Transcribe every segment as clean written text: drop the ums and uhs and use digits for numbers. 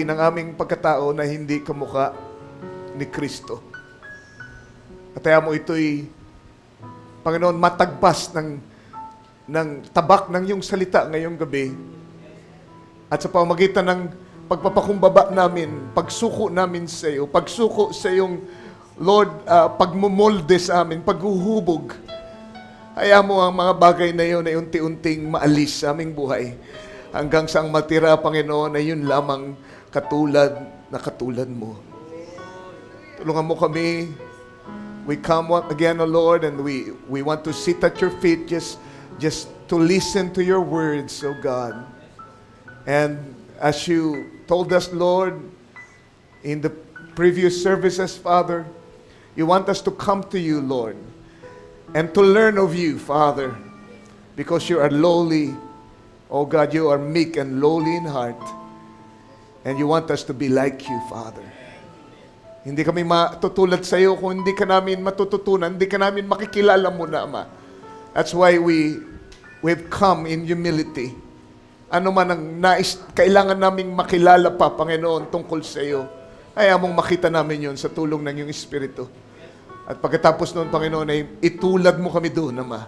ng aming pagkatao na hindi kamukha ni Kristo. At kaya mo ito'y, Panginoon, matagpas ng tabak ng iyong salita ngayong gabi. At sa pamamagitan ng pagpapakumbaba namin, pagsuko namin sa iyo, pagsuko sa iyong, Lord, pagmumolde sa amin, paghuhubog. Kaya mo ang mga bagay na iyon ay unti-unting maalis sa aming buhay. Hanggang sa ang matira, Panginoon, ay yun lamang katulad mo. Tulungan mo kami. We come again, O Lord, and we want to sit at your feet just to listen to your words, O God. And as you told us, Lord, in the previous services, Father, you want us to come to you, Lord, and to learn of you, Father, because you are lowly. Oh God, you are meek and lowly in heart. And you want us to be like you, Father. Hindi kami matutulad sa iyo kung hindi ka namin matututunan, hindi ka namin makikilala mo na, Ama. That's why we've come in humility. Ano man ang kailangan naming makilala pa, Panginoon, tungkol sa iyo, kaya mong makita namin yun sa tulong ng iyong Espiritu. At pagkatapos noon, Panginoon, ay itulad mo kami doon, Ama.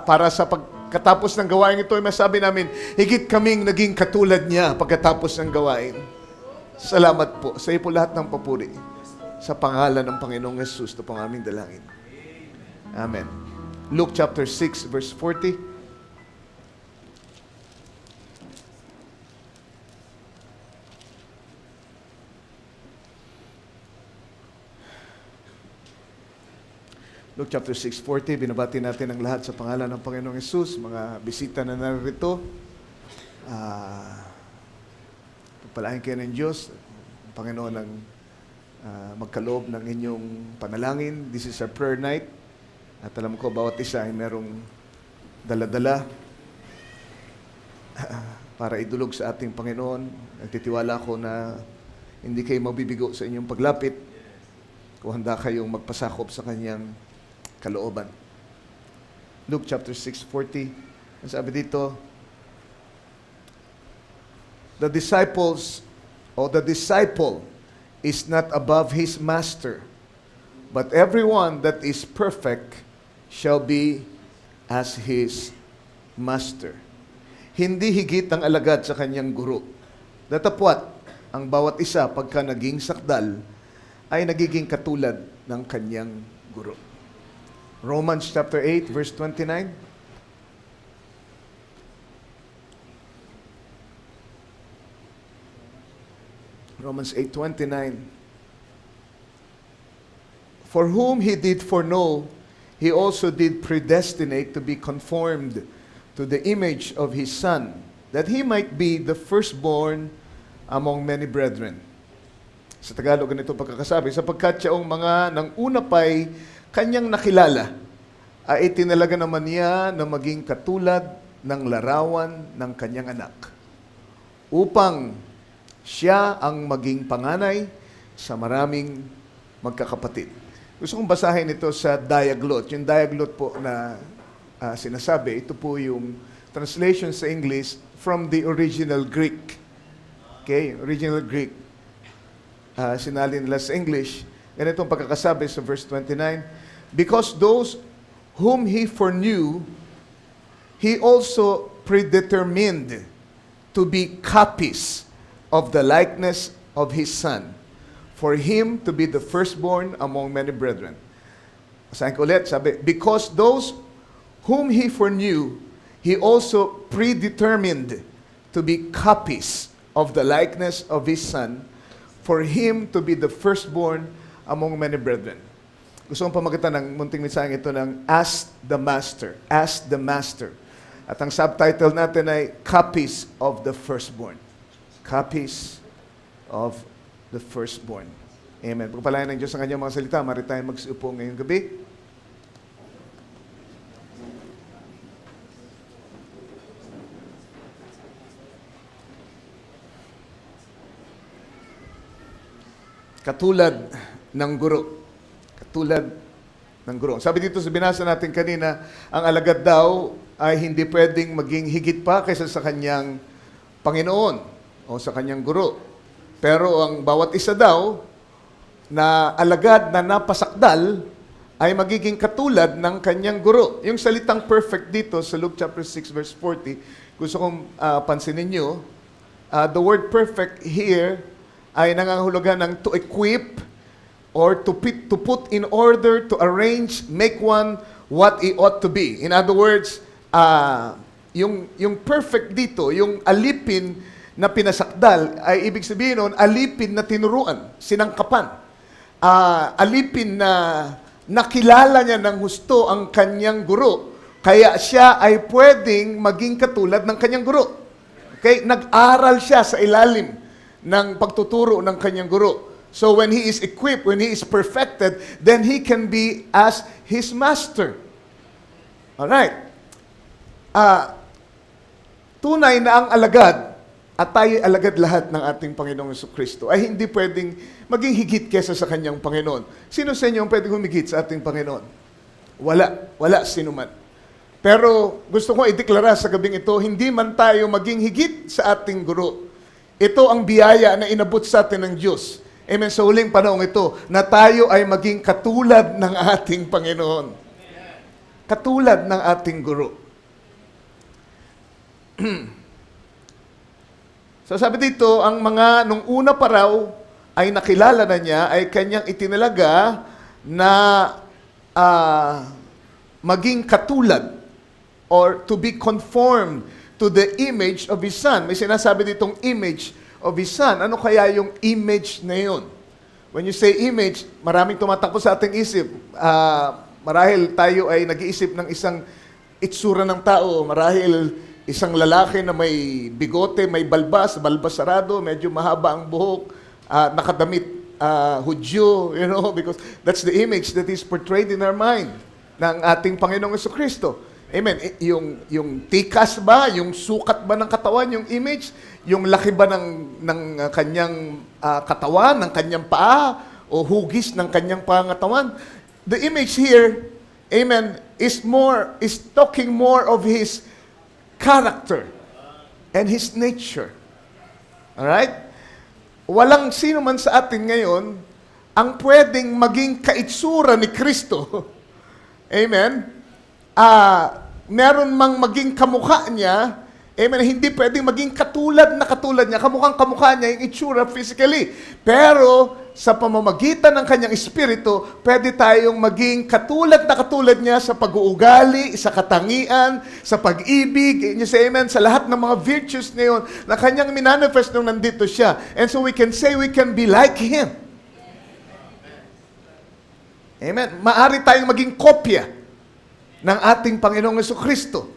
Para sa pagkatapos ng gawain ito, ay masabi namin, higit kaming naging katulad niya pagkatapos ng gawain. Salamat po. Sa iyo po lahat ng papuri. Sa pangalan ng Panginoong Jesus, ito pong aming dalangin. Amen. Luke chapter 6, verse 40. Luke chapter 6:40, binabati natin ang lahat sa pangalan ng Panginoong Hesus, mga bisita na narito. Pagpalain kayo ng Diyos, ang Panginoon ang magkaloob ng inyong panalangin. This is our prayer night. At alam ko, bawat isa ay merong dala-dala para idulog sa ating Panginoon. Nagtitiwala ko na hindi kayo mabibigo sa inyong paglapit kung handa kayong magpasakop sa Kanyang kalooban. Luke chapter 6:40. Ang sabi dito, the disciple is not above his master, but everyone that is perfect shall be as his master. Hindi higit ang alagad sa kanyang guro. Datapwat, ang bawat isa pagka naging sakdal ay nagiging katulad ng kanyang guro. Romans chapter 8, verse 29. Romans 8:29. For whom he did foreknow, he also did predestinate to be conformed to the image of his Son, that he might be the firstborn among many brethren. Sa Tagalog, ganito pagkakasabi, sapagkat siyang mga nang una pa'y kanyang nakilala, ay itinalaga naman niya na maging katulad ng larawan ng kanyang anak, upang siya ang maging panganay sa maraming magkakapatid. Gusto kong basahin ito sa Diaglot. Yung Diaglot po na sinasabi, ito po yung translation sa English from the original Greek. Okay, original Greek. Sinalin nila sa English. Ganitong pagkakasabi sa verse 29, because those whom he foreknew, he also predetermined to be copies of the likeness of his Son, for him to be the firstborn among many brethren. Basahin ko ulit, sabi, because those whom he foreknew, he also predetermined to be copies of the likeness of his Son, for him to be the firstborn among many brethren. Gusto kong pamagitan ng munting mensaheng ito ng Ask the Master. Ask the Master. At ang subtitle natin ay Copies of the Firstborn. Copies of the Firstborn. Amen. Pagpalain ng Diyos ang kanyang mga salita, mari tayo magsiupo ngayong gabi. Katulad ng guro. Katulad ng guro. Sabi dito sa binasa natin kanina, ang alagad daw ay hindi pwedeng maging higit pa kaysa sa kanyang Panginoon. o sa kanyang guro. Pero ang bawat isa daw na alagad na napasakdal ay magiging katulad ng kanyang guro. Yung salitang perfect dito sa Luke chapter 6 verse 40, gusto kong pansinin nyo, the word perfect here ay nangangahulugan ng to equip or to put in order, to arrange, make one what he ought to be. In other words, yung perfect dito, yung alipin na pinasakdal, ay ibig sabihin nun, alipin na tinuruan, sinangkapan. Alipin na nakilala niya ng husto ang kanyang guro, kaya siya ay pwedeng maging katulad ng kanyang guro. Okay? Nag-aral siya sa ilalim ng pagtuturo ng kanyang guro. So when he is equipped, when he is perfected, then he can be as his master. Alright. Tunay na ang alagad, at tayo alagad lahat ng ating Panginoong Jesucristo, ay hindi pwedeng maging higit kesa sa kanyang Panginoon. Sino sa inyo ang pwedeng humigit sa ating Panginoon? Wala sino man. Pero gusto ko ideklara sa gabing ito, hindi man tayo maging higit sa ating guro. Ito ang biyaya na inabot sa atin ng Diyos. Amen. Sa huling panahon ito, na tayo ay maging katulad ng ating Panginoon. Katulad ng ating guro. So sabi dito, ang mga nung una pa raw ay nakilala na niya, ay kanyang itinalaga na maging katulad or to be conformed to the image of His Son. May sinasabi ditong image of His Son. Ano kaya yung image na yun? When you say image, maraming tumatakbo sa ating isip. Marahil tayo ay nag-iisip ng isang itsura ng tao. Marahil isang lalaki na may bigote, may balbas sarado, medyo mahaba ang buhok, nakadamit Hudyo, because that's the image that is portrayed in our mind ng ating Panginoong Jesucristo. Amen. Yung tikas ba, yung sukat ba ng katawan, yung image, yung laki ba ng kanyang katawan, ng kanyang paa, o hugis ng kanyang pangatawan. The image here, amen, is talking more of His character and His nature. Alright? Walang sino man sa atin ngayon ang pwedeng maging kaitsura ni Kristo. Amen? Meron mang maging kamukha niya, amen, hindi pwedeng maging katulad niya, kamukhang-kamukha niya yung itsura physically. Pero sa pamamagitan ng kanyang espiritu, pwede tayong maging katulad niya sa pag-uugali, sa katangian, sa pag-ibig, niyo say amen, sa lahat ng mga virtues na yun, na kanyang minanifest nung nandito siya. And so we can say we can be like Him. Amen. Maari tayong maging kopya ng ating Panginoong Jesucristo.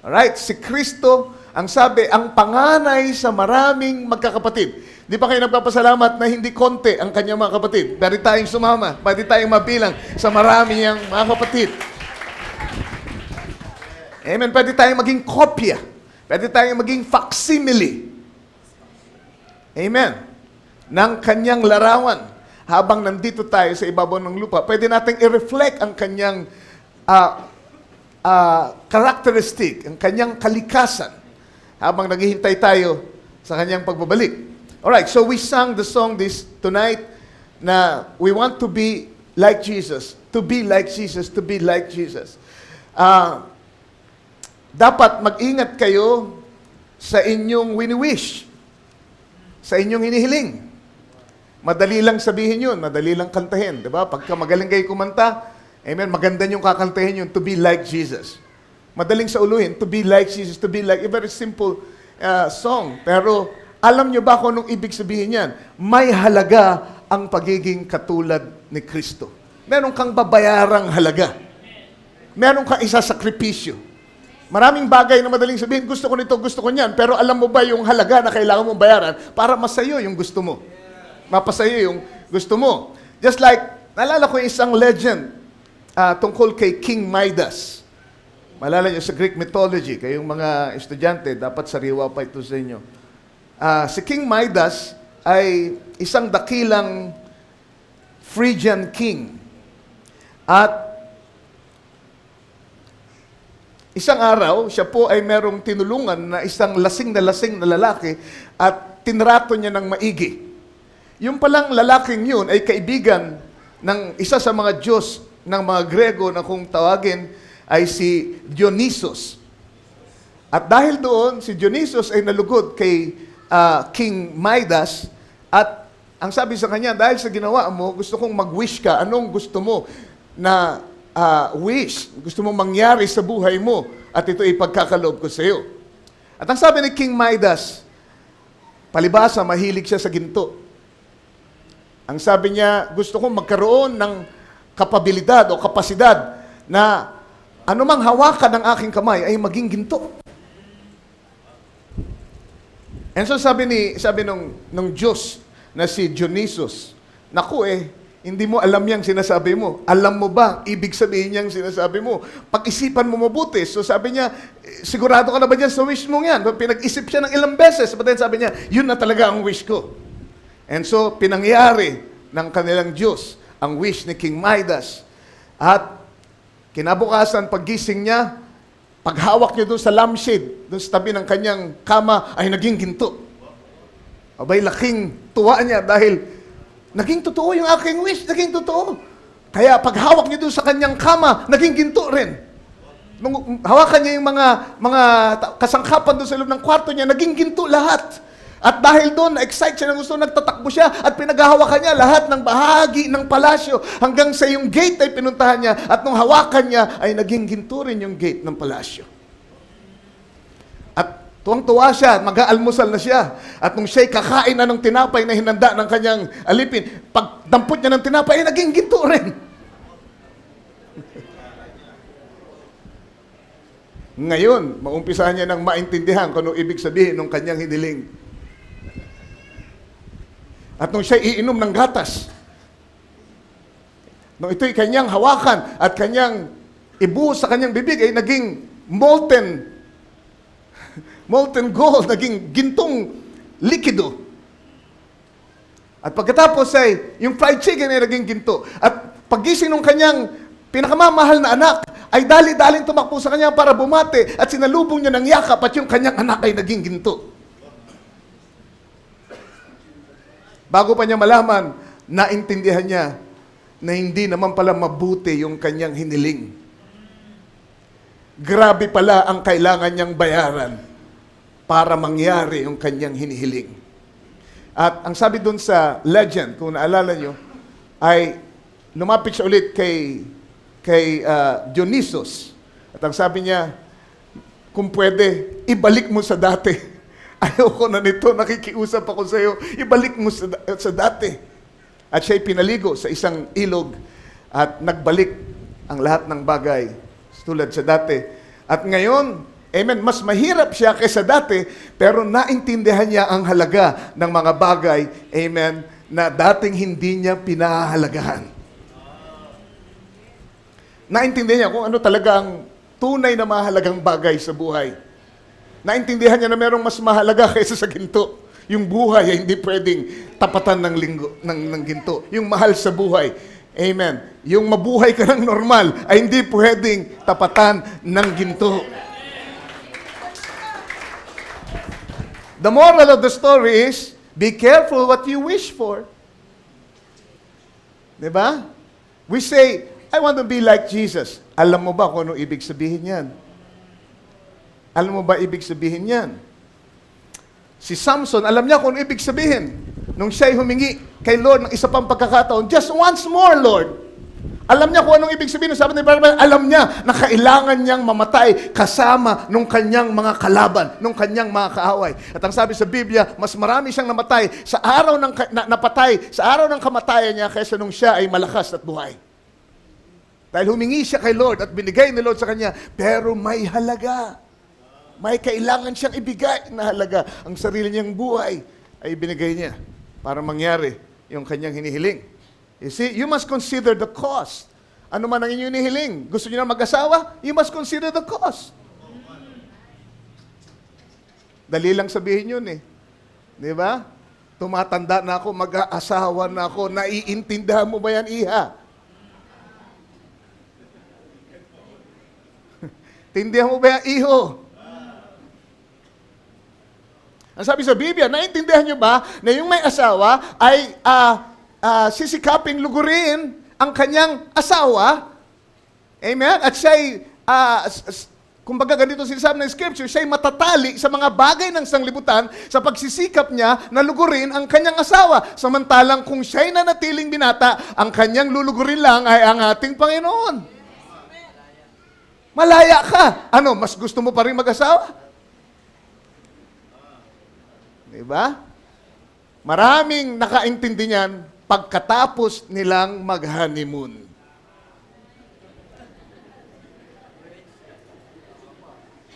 Alright? Si Kristo, ang sabi, ang panganay sa maraming magkakapatid. Di ba kayo nagpapasalamat na hindi konti ang kanyang mga kapatid? Pwede tayong sumama, pwede tayong mabilang sa marami niyang mga kapatid. Amen. Pwede tayong maging kopya. Pwede tayong maging facsimile. Amen. Ng kanyang larawan. Habang nandito tayo sa ibabaw ng lupa, pwede nating i-reflect ang kanyang characteristic, ang kanyang kalikasan habang naghihintay tayo sa kanyang pagbabalik. Alright, so we sang the song tonight na we want to be like Jesus, to be like Jesus, to be like Jesus. Dapat mag-ingat kayo sa inyong wini-wish, sa inyong hinihiling. Madali lang sabihin yun, madali lang kantahin, di ba? Pagka magaling kayo kumanta, amen, maganda yung kakantahin yun, to be like Jesus. Madaling sa uluhin, to be like Jesus, to be like, a very simple song. Pero alam nyo ba kung anong ibig sabihin yan? May halaga ang pagiging katulad ni Kristo. Meron kang babayarang halaga. Meron kang isasakripisyo. Maraming bagay na madaling sabihin, gusto ko nito, gusto ko niyan. Pero alam mo ba yung halaga na kailangan mong bayaran para masayo yung gusto mo? Mapasayo yung gusto mo. Just like, naalala ko isang legend tungkol kay King Midas. Malala nyo sa Greek mythology, kayong mga estudyante, dapat sariwa pa ito sa inyo. Si King Midas ay isang dakilang Phrygian king. At isang araw, siya po ay merong tinulungan na isang lasing na lalaki at tinrato niya ng maigi. Yung palang lalaking yun ay kaibigan ng isa sa mga Diyos ng mga Grego na kung tawagin ay si Dionysus. At dahil doon, si Dionysus ay nalugod kay King Midas at ang sabi sa kanya, dahil sa ginawa mo, gusto kong mag-wish ka. Anong gusto mo na wish? Gusto mo mangyari sa buhay mo at ito ay pagkakaloob ko sa iyo. At ang sabi ni King Midas, palibhasa, mahilig siya sa ginto. Ang sabi niya, gusto kong magkaroon ng kapabilidad o kapasidad na anumang hawakan ng aking kamay ay maging ginto. And so sabi nung Diyos na si Dionysus, naku hindi mo alam yang sinasabi mo. Alam mo ba, ibig sabihin niyang sinasabi mo. Pag-isipan mo mabuti. So sabi niya, sigurado ka na ba dyan sa wish mo yan? Pinag-isip siya ng ilang beses. But then sabi niya, yun na talaga ang wish ko. And so, pinangyari ng kanilang Diyos ang wish ni King Midas. At kinabukasan, paggising niya, paghawak niya doon sa lampshade, doon sa tabi ng kanyang kama, ay naging ginto. Abay, laking tuwa niya dahil naging totoo yung aking wish, naging totoo. Kaya paghawak niya doon sa kanyang kama, naging ginto rin. Nung hawakan niya yung mga kasangkapan doon sa loob ng kwarto niya, naging ginto lahat. At dahil doon, na-excite siya ng gusto, nagtatakbo siya at pinaghahawakan niya lahat ng bahagi ng palasyo hanggang sa yung gate ay pinuntahan niya at nung hawakan niya ay naging ginto rin yung gate ng palasyo. At tuwang-tuwa siya, mag-aalmusal na siya. At nung siya'y kakain na ng tinapay na hinanda ng kanyang alipin, pag dampot niya ng tinapay, ay naging ginto rin. Ngayon, maumpisahan niya nang maintindihan kung ano ibig sabihin ng kanyang hiniling. At nung siya iinom ng gatas, nung ito'y kanyang hawakan at kanyang ibuhos sa kanyang bibig, ay naging molten gold, naging gintong likido. At pagkatapos ay, yung fried chicken ay naging ginto. At paggising ng kanyang pinakamamahal na anak, ay dali-daling tumakbo sa kanya para bumate at sinalubong niya ng yakap at yung kanyang anak ay naging ginto. Bago pa niya malaman, naintindihan niya na hindi naman pala mabuti yung kanyang hiniling. Grabe pala ang kailangan niyang bayaran para mangyari yung kanyang hinihiling. At ang sabi dun sa legend, kung naalala nyo, ay lumapit siya ulit kay Dionysus. At ang sabi niya, kung pwede, ibalik mo sa dati. Ayoko na nito, nakikiusap ako sa iyo, ibalik mo sa dati. At siya'y pinaligo sa isang ilog at nagbalik ang lahat ng bagay tulad sa dati. At ngayon, amen, mas mahirap siya kaysa dati, pero naintindihan niya ang halaga ng mga bagay, amen, na dating hindi niya pinahahalagahan. Naintindihan niya kung ano talaga ang tunay na mahalagang bagay sa buhay. Naintindihan niya na merong mas mahalaga kaysa sa ginto. Yung buhay ay hindi pwedeng tapatan ng ginto. Yung mahal sa buhay. Amen. Yung mabuhay ka ng normal ay hindi pwedeng tapatan ng ginto. The moral of the story is, be careful what you wish for. Diba? We say, I want to be like Jesus. Alam mo ba kung ano ibig sabihin yan? Alam mo ba ibig sabihin yan? Si Samson, alam niya kung ano ibig sabihin. Nung siya'y humingi kay Lord ng isa pang pagkakataon, just once more, Lord. Alam niya kung anong ibig sabihin. Sabi ni Barnabas, alam niya na kailangan niyang mamatay kasama nung kanyang mga kalaban, nung kanyang mga kaaway. At ang sabi sa Biblia, mas marami siyang namatay sa araw ng napatay, sa araw ng kamatayan niya kaysa nung siya ay malakas at buhay. Dahil humingi siya kay Lord at binigay ni Lord sa kanya, pero may halaga. May kailangan siyang ibigay na halaga. Ang sarili niyang buhay ay binigay niya para mangyari yung kanyang hinihiling. You see, you must consider the cost. Ano man ang inyong hinihiling? Gusto niyo na mag-asawa? You must consider the cost. Dali lang sabihin yun eh. Di ba? Tumatanda na ako, mag-aasawa na ako, naiintindihan mo ba yan, iha? Tindihan mo ba yung iho? Ang sabi sa Biblia, naintindihan nyo ba na yung may asawa ay sisikaping lugurin ang kanyang asawa? Amen? At siya'y, kumbaga ganito sinasabi ng Scripture, siya'y matatali sa mga bagay ng sanglibutan sa pagsisikap niya na lugurin ang kanyang asawa. Samantalang kung siya'y nanatiling binata, ang kanyang lulugurin lang ay ang ating Panginoon. Malaya ka. Ano, mas gusto mo pa rin mag-asawa? Diba? Maraming nakaintindi niyan pagkatapos nilang mag-honeymoon.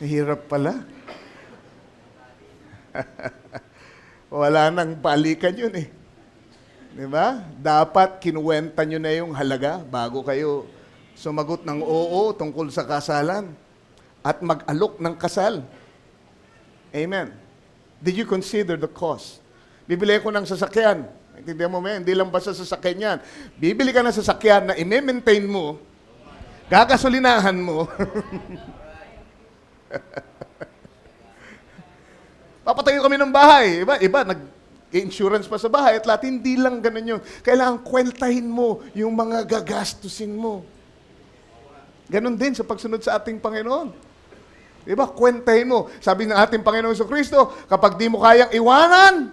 Hirap pala. Wala nang balikan yun eh. Diba? Dapat kinuwenta nyo na yung halaga bago kayo sumagot ng oo tungkol sa kasalan at mag-alok ng kasal. Amen. Did you consider the cost? Bibili ko ng sasakyan. Intindihan mo ba? Hindi lang basta sasakyan yan. Bibili ka ng sasakyan na i-maintain mo, gagasolinahan mo, papatayo kami ng bahay. Iba nag-insurance pa sa bahay at lahat. Hindi lang ganun yun. Kailangan kwentahin mo yung mga gagastusin mo. Ganun din sa pagsunod sa ating Panginoon. Diba? Kwentahin mo. Sabi ng ating Panginoon Kristo, kapag di mo kayang iwanan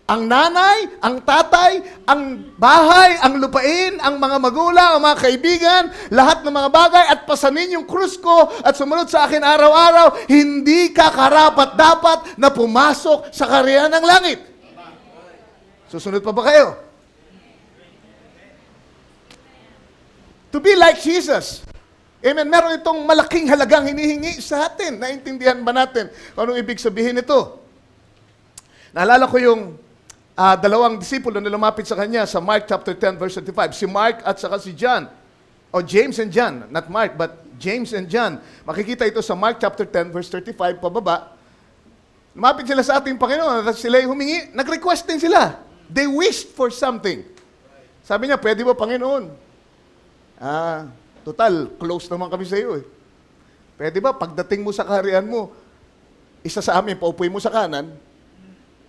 ang nanay, ang tatay, ang bahay, ang lupain, ang mga magulang, ang mga kaibigan, lahat ng mga bagay at pasanin yung krus ko at sumunod sa akin araw-araw, hindi ka karapat-dapat na pumasok sa kaharian ng langit. Susunod pa ba kayo? To be like Jesus. Amen. Meron itong malaking halagang hinihingi sa atin. Naintindihan ba natin kung anong ibig sabihin ito? Naalala ko yung dalawang disipulo na lumapit sa kanya sa Mark chapter 10 verse 35. Si Mark at saka si John. O James and John. Not Mark, but James and John. Makikita ito sa Mark chapter 10 verse 35 pababa. Lumapit sila sa ating Panginoon at sila humingi. Nag-request din sila. They wished for something. Sabi niya, pwede ba Panginoon? Total, close naman kami sa iyo eh. Pwede ba, pagdating mo sa kaharian mo, isa sa amin, paupuin mo sa kanan,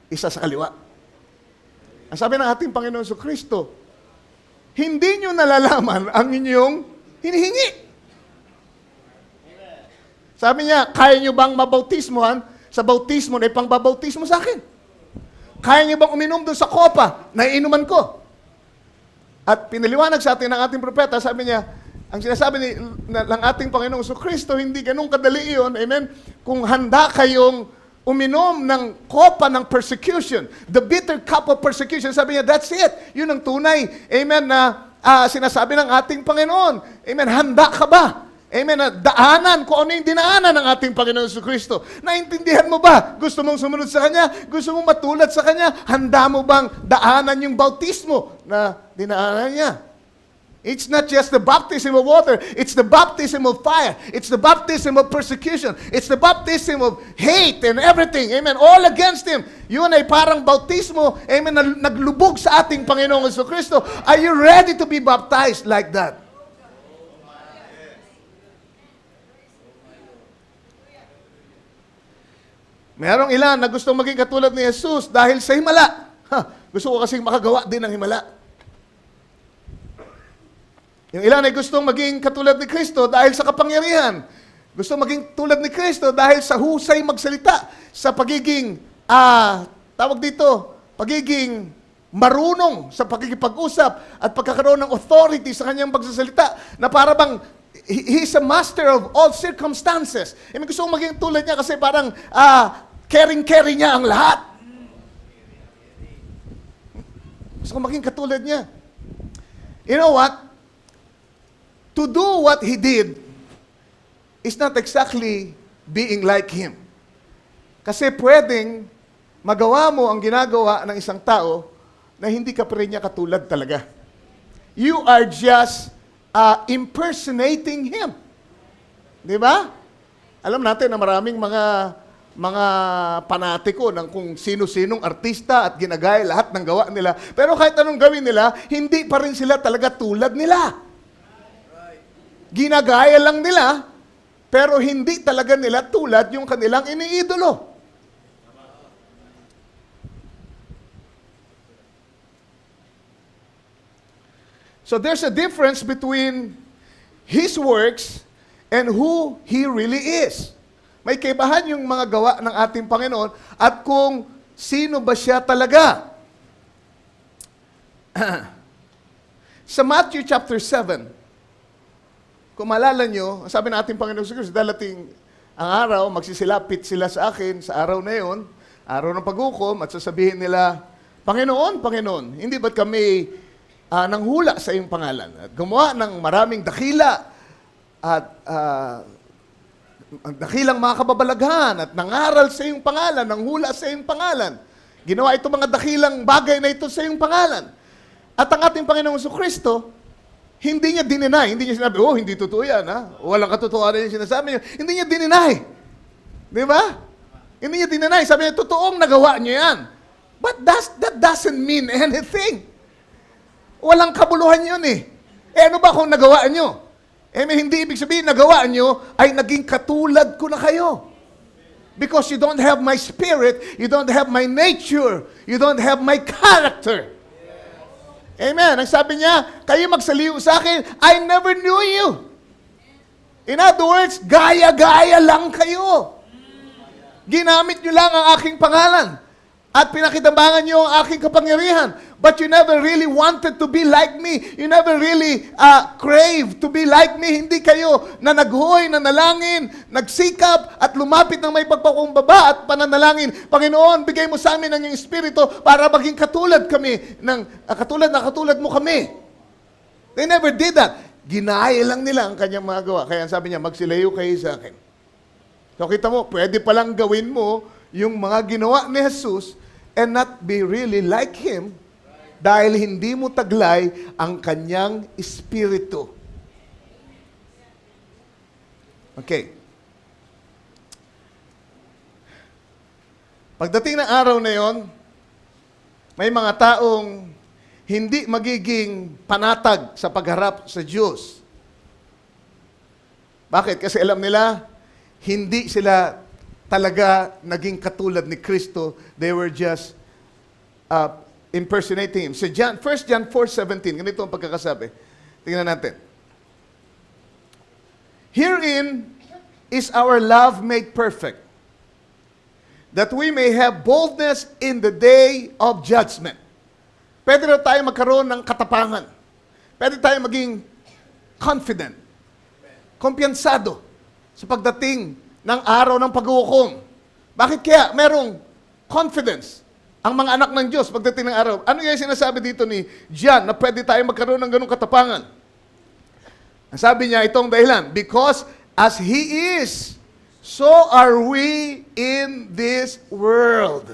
isa sa kaliwa. Ang sabi ng ating Panginoon sa Kristo, hindi nyo nalalaman ang inyong hinihingi. Sabi niya, kaya nyo bang mabautismohan? Sa bautismo na ipangbabautismo sa akin. Kaya nyo bang uminom doon sa kopa na iinuman ko? At pinaliwanag sa atin ng ating propeta, sabi niya, ang sinasabi ng ating Panginoong Kristo, hindi ganun kadali yun, amen? Kung handa kayong uminom ng kopa ng persecution, the bitter cup of persecution, sabi niya, that's it. Yun ang tunay, amen, na sinasabi ng ating Panginoon. Amen, handa ka ba? Amen, na daanan kung ano yung dinaanan ng ating Panginoon Kristo. Naintindihan mo ba? Gusto mong sumunod sa Kanya? Gusto mong matulad sa Kanya? Handa mo bang daanan yung bautismo na dinaanan niya? It's not just the baptism of water. It's the baptism of fire. It's the baptism of persecution. It's the baptism of hate and everything. Amen. All against Him. Yun ay parang bautismo. Amen. Na naglubog sa ating Panginoong Kristo. Are you ready to be baptized like that? Merong ilan na gustong maging katulad ni Jesus dahil sa himala. Gusto ko kasing makagawa din ng himala. Yung ilan ay gustong maging katulad ni Kristo dahil sa kapangyarihan. Gusto maging tulad ni Kristo dahil sa husay magsalita, sa pagiging, pagiging marunong sa pagkikipag-usap at pagkakaroon ng authority sa kanyang pagsasalita na para bang he's a master of all circumstances. Gusto kong maging tulad niya kasi parang caring-carry niya ang lahat. Gusto kong maging katulad niya. You know what? To do what He did is not exactly being like Him. Kasi pwedeng magawa mo ang ginagawa ng isang tao na hindi ka pa rin niya katulad talaga. You are just impersonating Him. Di ba? Alam natin na maraming mga panatiko ng kung sino-sinong artista at ginagaya lahat ng gawa nila. Pero kahit anong gawin nila, hindi pa rin sila talaga tulad nila. Ginagaya lang nila pero hindi talaga nila tulad yung kanilang iniidolo. So there's a difference between His works and who He really is. May kaibahan yung mga gawa ng ating Panginoon at kung sino ba siya talaga. Sa Matthew chapter 7, kung maalala nyo, sabi ng ating Panginoon siguro, dalating ang araw, magsisilapit sila sa akin sa araw na yon, araw ng paghukom, at sasabihin nila, Panginoon, Panginoon, hindi ba't kami nanghula sa iyong pangalan? At gumawa ng maraming dakila at dakilang mga kababalaghan at nangaral sa iyong pangalan, nanghula sa iyong pangalan. Ginawa ito mga dakilang bagay na ito sa iyong pangalan. At ang ating Panginoong Kristo, hindi niya dininay. Hindi niya sinabi, oh, hindi totoo yan, ha? Walang katotohanan yung sinasabi niya. Hindi niya dininay. Di ba? Hindi niya dininay. Sabi niya, totoong nagawa niya yan. But that doesn't mean anything. Walang kabuluhan yun eh. Ano ba kung nagawa niyo? Hindi ibig sabihin nagawa niyo ay naging katulad ko na kayo. Because you don't have my spirit, you don't have my nature, you don't have my character. Amen. Ang sabi niya, kayo magsaliw sa akin, I never knew you. In other words, gaya-gaya lang kayo. Ginamit niyo lang ang aking pangalan. At pinakitambangan niyo ang aking kapangyarihan. But you never really wanted to be like me. You never really crave to be like me. Hindi kayo na naghoy, na nalangin, nagsikap, at lumapit ng may pagpakumbaba at pananalangin. Panginoon, bigay mo sa amin ang iyong Espiritu para maging katulad kami, katulad mo kami. They never did that. Ginaya lang nila ang kanyang mga gawa. Kaya sabi niya, magsilayo kayo sa akin. So kita mo, pwede palang gawin mo yung mga ginawa ni Jesus and not be really like Him dahil hindi mo taglay ang kanyang espiritu. Okay. Pagdating ng araw na yon, may mga taong hindi magiging panatag sa pagharap sa Diyos. Bakit? Kasi alam nila, hindi sila talaga naging katulad ni Kristo. They were just impersonating Him. So 1 John 4:17, ganito ang pagkakasabi. Tingnan natin. Herein is our love made perfect, that we may have boldness in the day of judgment. Pwede na tayo magkaroon ng katapangan. Pwede tayo maging confident, kumpiyansado sa pagdating ng araw ng paghuhukom. Bakit kaya merong confidence ang mga anak ng Diyos pagdating ng araw? Ano yung sinasabi dito ni John na pwede tayo magkaroon ng ganung katapangan? Ang sabi niya, itong dahilan, because as He is, so are we in this world.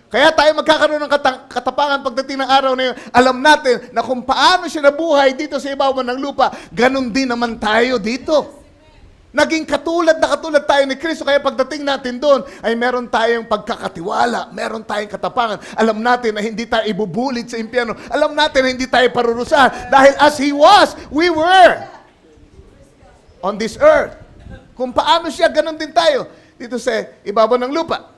Kaya tayo magkakaroon ng katapangan pagdating ng araw na yun. Alam natin na kung paano siya nabuhay dito sa ibabaw ng lupa, ganun din naman tayo dito. Naging katulad tayo ni Kristo, kaya pagdating natin doon, ay meron tayong pagkakatiwala, meron tayong katapangan. Alam natin na hindi tayo ibubulit sa impyerno. Alam natin na hindi tayo parurusahan. Dahil as He was, we were on this earth. Kung paano siya, ganun din tayo dito sa ibabaw ng lupa.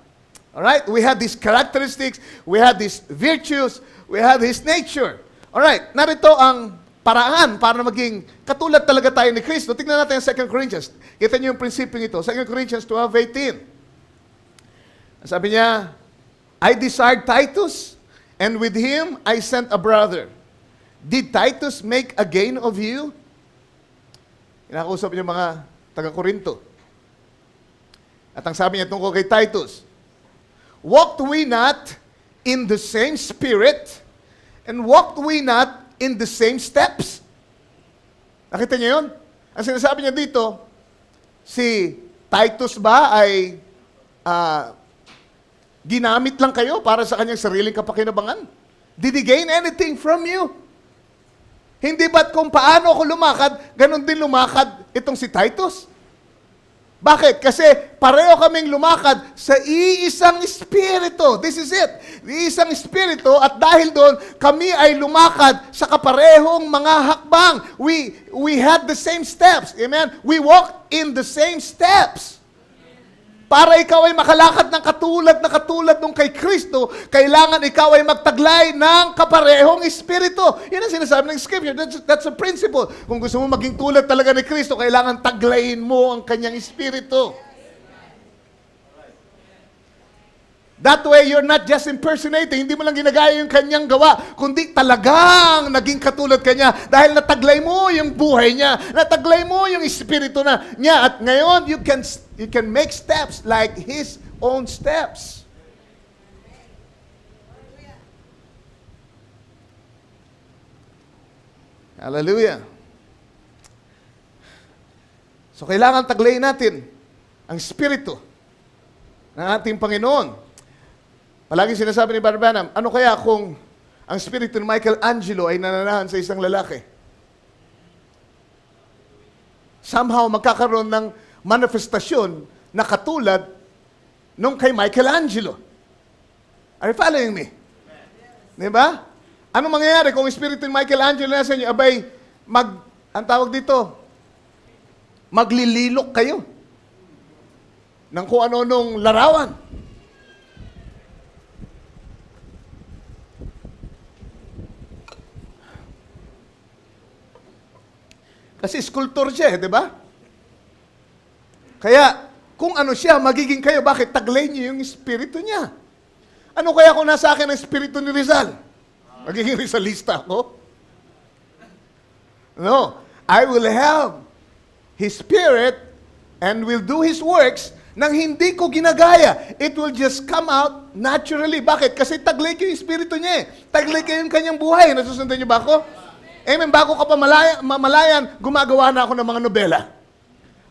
Alright? We had these characteristics, we had these virtues, we had His nature. Alright, narito ang paraan para maging katulad talaga tayo ni Kristo. Tingnan natin ang 2 Corinthians. Kita niyo yung prinsipyo ito. 2 Corinthians 12:18. Sabi niya, I desired Titus, and with him I sent a brother. Did Titus make a gain of you? Kinakausap niyo mga taga-Korinto. At ang sabi niya tungkol kay Titus, walked we not in the same spirit, and walked we not in the same steps? Nakita niyo yun? Ang sinasabi niya dito, si Titus ba ay ginamit lang kayo para sa kanyang sariling kapakinabangan? Did he gain anything from you? Hindi ba't kung paano ako lumakad, ganun din lumakad itong si Titus? Bakit? Kasi pareho kaming lumakad sa iisang espiritu. This is it. Iisang espiritu at dahil doon, kami ay lumakad sa kaparehong mga hakbang. We had the same steps. Amen? We walked in the same steps. Para ikaw ay makalakad ng katulad nung kay Kristo, kailangan ikaw ay magtaglay ng kaparehong espiritu. Yan ang sinasabi ng Scripture. That's a principle. Kung gusto mo maging tulad talaga ni Kristo, kailangan taglayin mo ang kanyang espiritu. That way, you're not just impersonating. Hindi mo lang ginagaya yung kanyang gawa, kundi talagang naging katulad kanya dahil nataglay mo yung buhay niya, nataglay mo yung espiritu niya. At ngayon, you can make steps like His own steps. Hallelujah. So, kailangan taglayin natin ang espiritu ng ating Panginoon. Palagi sinasabi ni Brother Branham, ano kaya kung ang espiritu ni Michelangelo ay nananahan sa isang lalaki? Somehow magkakaroon ng manifestasyon na katulad nung kay Michelangelo. Are you following me? Diba? Ano mangyayari kung espiritu ni Michelangelo nasa inyo? Abay, ang tawag dito, maglililok kayo ng kung ano-anong larawan. Kasi sculptor siya, di ba? Kaya, kung ano siya, magiging kayo. Bakit? Taglay niyo yung espiritu niya. Ano kaya kung nasa akin ang espiritu ni Rizal? Magiging Rizalista ako? No. I will have His Spirit and will do His works nang hindi ko ginagaya. It will just come out naturally. Bakit? Kasi taglay ko yung espiritu niya eh. Taglay ko yung kanyang buhay. Nasusundan niyo ba ako? Amen. Bago ka pa mamalayan, gumagawa na ako ng mga nobela.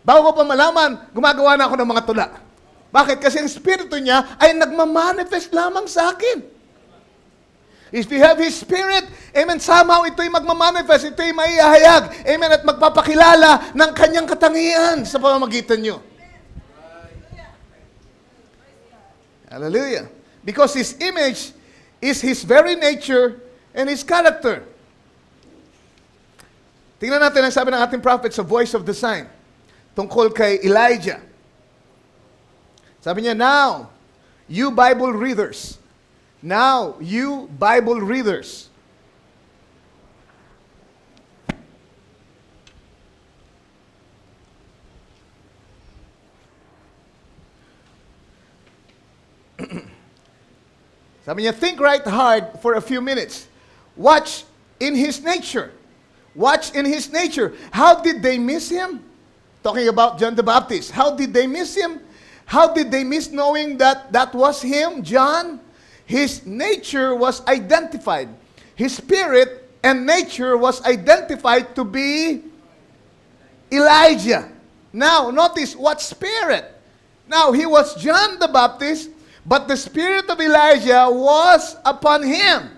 Bago ka pa malaman, gumagawa na ako ng mga tula. Bakit? Kasi ang espiritu niya ay nagmamanifest lamang sa akin. If you have His Spirit, amen, somehow ito'y magmamanifest, ito'y maihahayag, amen, at magpapakilala ng kanyang katangian sa pamamagitan niyo. Hallelujah. Because His image is His very nature and His character. Tingnan natin ang sabi ng ating prophet sa Voice of the Sign tungkol kay Elijah. Sabi niya, now, you Bible readers, sabi niya, think right hard for a few minutes. Watch in His nature. Watch in His nature. How did they miss Him? Talking about John the Baptist. How did they miss Him? How did they miss knowing that that was him, John? His nature was identified. His spirit and nature was identified to be Elijah. Now, notice what spirit. Now, he was John the Baptist, but the spirit of Elijah was upon him.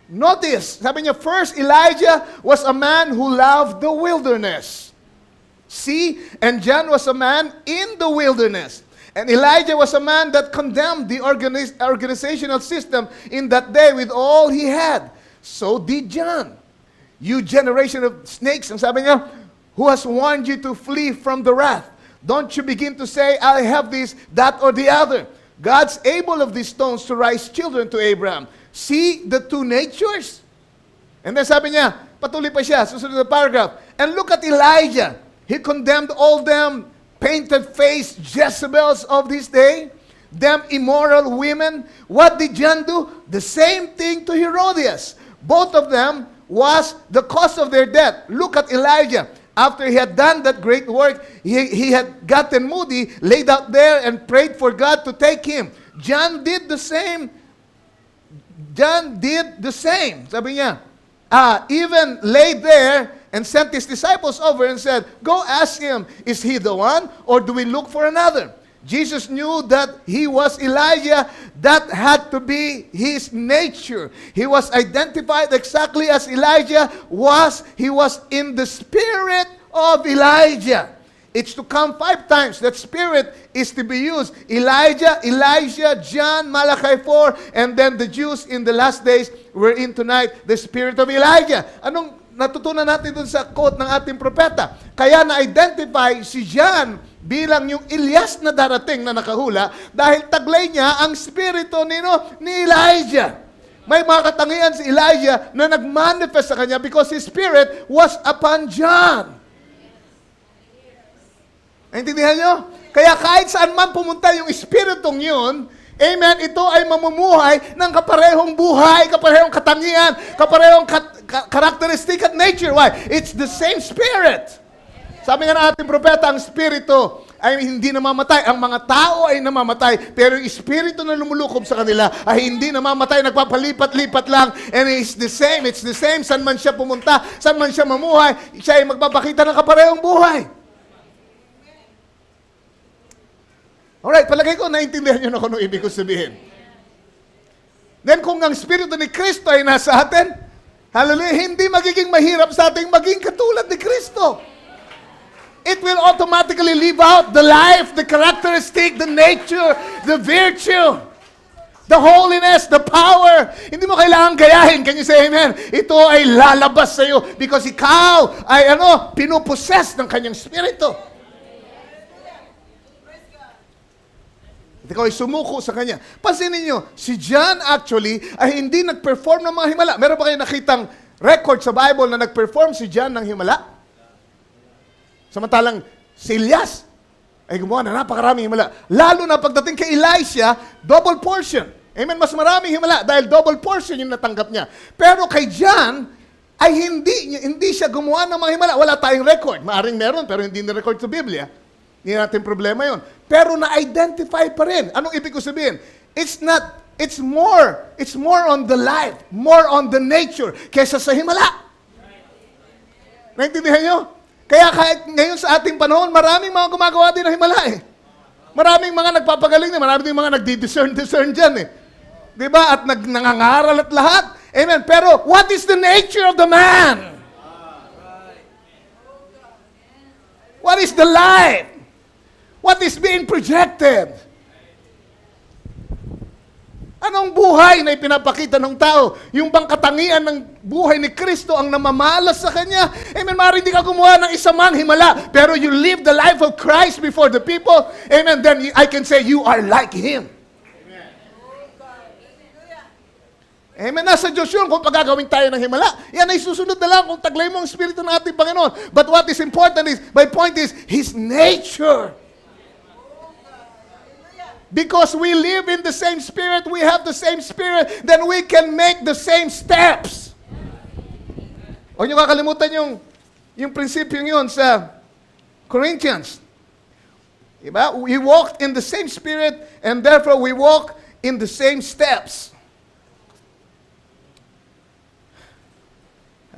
Notice, sabi niya, first, Elijah was a man who loved the wilderness. See, and John was a man in the wilderness. And Elijah was a man that condemned the organizational system in that day with all he had. So did John. You generation of snakes, ang sabi niya, who has warned you to flee from the wrath. Don't you begin to say, I have this, that, or the other. God's able of these stones to rise children to Abraham. See the two natures? And then sabi niya, patuloy pa siya, susunod na paragraph. And look at Elijah. He condemned all them painted-faced Jezebels of this day, them immoral women. What did John do? The same thing to Herodias. Both of them was the cause of their death. Look at Elijah. After he had done that great work, he had gotten moody, laid out there, and prayed for God to take him. John did the same. Sabi niya, even laid there and sent his disciples over and said, go ask him, is he the one, or do we look for another? Jesus knew that he was Elijah. That had to be his nature. He was identified exactly as Elijah was. He was in the spirit of Elijah. It's to come 5 times. That Spirit is to be used. Elijah, John, Malachi 4, and then the Jews in the last days were in tonight, the Spirit of Elijah. Anong natutunan natin dun sa quote ng ating propeta? Kaya na-identify si John bilang yung Elias na darating na nakahula dahil taglay niya ang Spirito ni Elijah. May mga katangian si Elijah na nag-manifest sa kanya because his Spirit was upon John. Naintindihan nyo? Kaya kahit saan man pumunta yung Espiritong yun, amen, ito ay mamumuhay ng kaparehong buhay, kaparehong katangian, kaparehong characteristic at nature. Why? It's the same Spirit. Sabi nga ng ating propeta, ang Espiritu ay hindi namamatay. Ang mga tao ay namamatay, pero yung Espiritu na lumulukob sa kanila ay hindi namamatay, nagpapalipat-lipat lang. And it's the same. Saan man siya pumunta, saan man siya mamuhay, siya ay magpapakita ng kaparehong buhay. Alright, palagay ko, naintindihan nyo na kung ano ibig ko sabihin. Then, kung ang Espiritu ni Kristo ay nasa atin, hallelujah, hindi magiging mahirap sa ating maging katulad ni Kristo. It will automatically live out the life, the characteristic, the nature, the virtue, the holiness, the power. Hindi mo kailangan gayahin. Can you say amen? Ito ay lalabas sa iyo because ikaw ay pinuposes ng kanyang Espiritu. Ikaw ay sumuko sa kanya. Pansinin niyo, si John actually ay hindi nag-perform ng mga himala. Meron ba kayo nakitang record sa Bible na nag-perform si John ng himala? Samantalang si Elias ay gumawa na napakaraming himala. Lalo na pagdating kay Elisha, double portion. Amen, mas maraming himala dahil double portion yung natanggap niya. Pero kay John ay hindi siya gumawa ng mga himala. Wala tayong record. Maaring meron pero hindi na-record sa Biblia. Hindi natin problema yon. Pero na-identify pa rin. Anong ibig ko sabihin? It's more on the life, more on the nature, kesa sa himala. Naintindihan nyo? Kaya kahit ngayon sa ating panahon, maraming mga gumagawa din ng himala eh. Maraming mga nagpapagaling na, maraming mga nagdi-discern dyan eh. Diba? At nangangaral at lahat. Amen. Pero what is the nature of the man? What is the life? What is being projected? Anong buhay na ipinapakita ng tao? Yung bang katangian ng buhay ni Kristo ang namamalas sa Kanya? Amen, maaaring di ka gumawa ng isa mang himala, pero you live the life of Christ before the people, amen, then I can say you are like Him. Amen, nasa Diyos yun kung pagagawin tayo ng himala. Yan ay susunod na lang kung taglay mo ang Espiritu ng ating Panginoon. But what is important is, my point is, His nature. Because we live in the same Spirit, we have the same Spirit, then we can make the same steps. Huwag niyo kakalimutan yung prinsipyo yun sa Corinthians. Diba? We walked in the same Spirit, and therefore we walk in the same steps.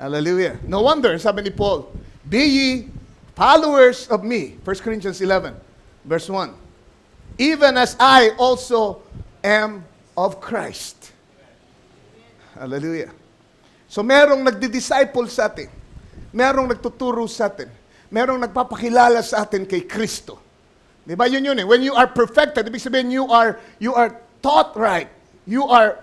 Hallelujah. No wonder, sabi ni Paul, be ye followers of me. 1 Corinthians 11, verse 1. Even as I also am of Christ. Hallelujah. So merong nagdi-disciple sa atin. Merong nagtuturo sa atin. Merong nagpapakilala sa atin kay Kristo. Di ba yun eh? When you are perfected, ibig sabihin you are taught right. You are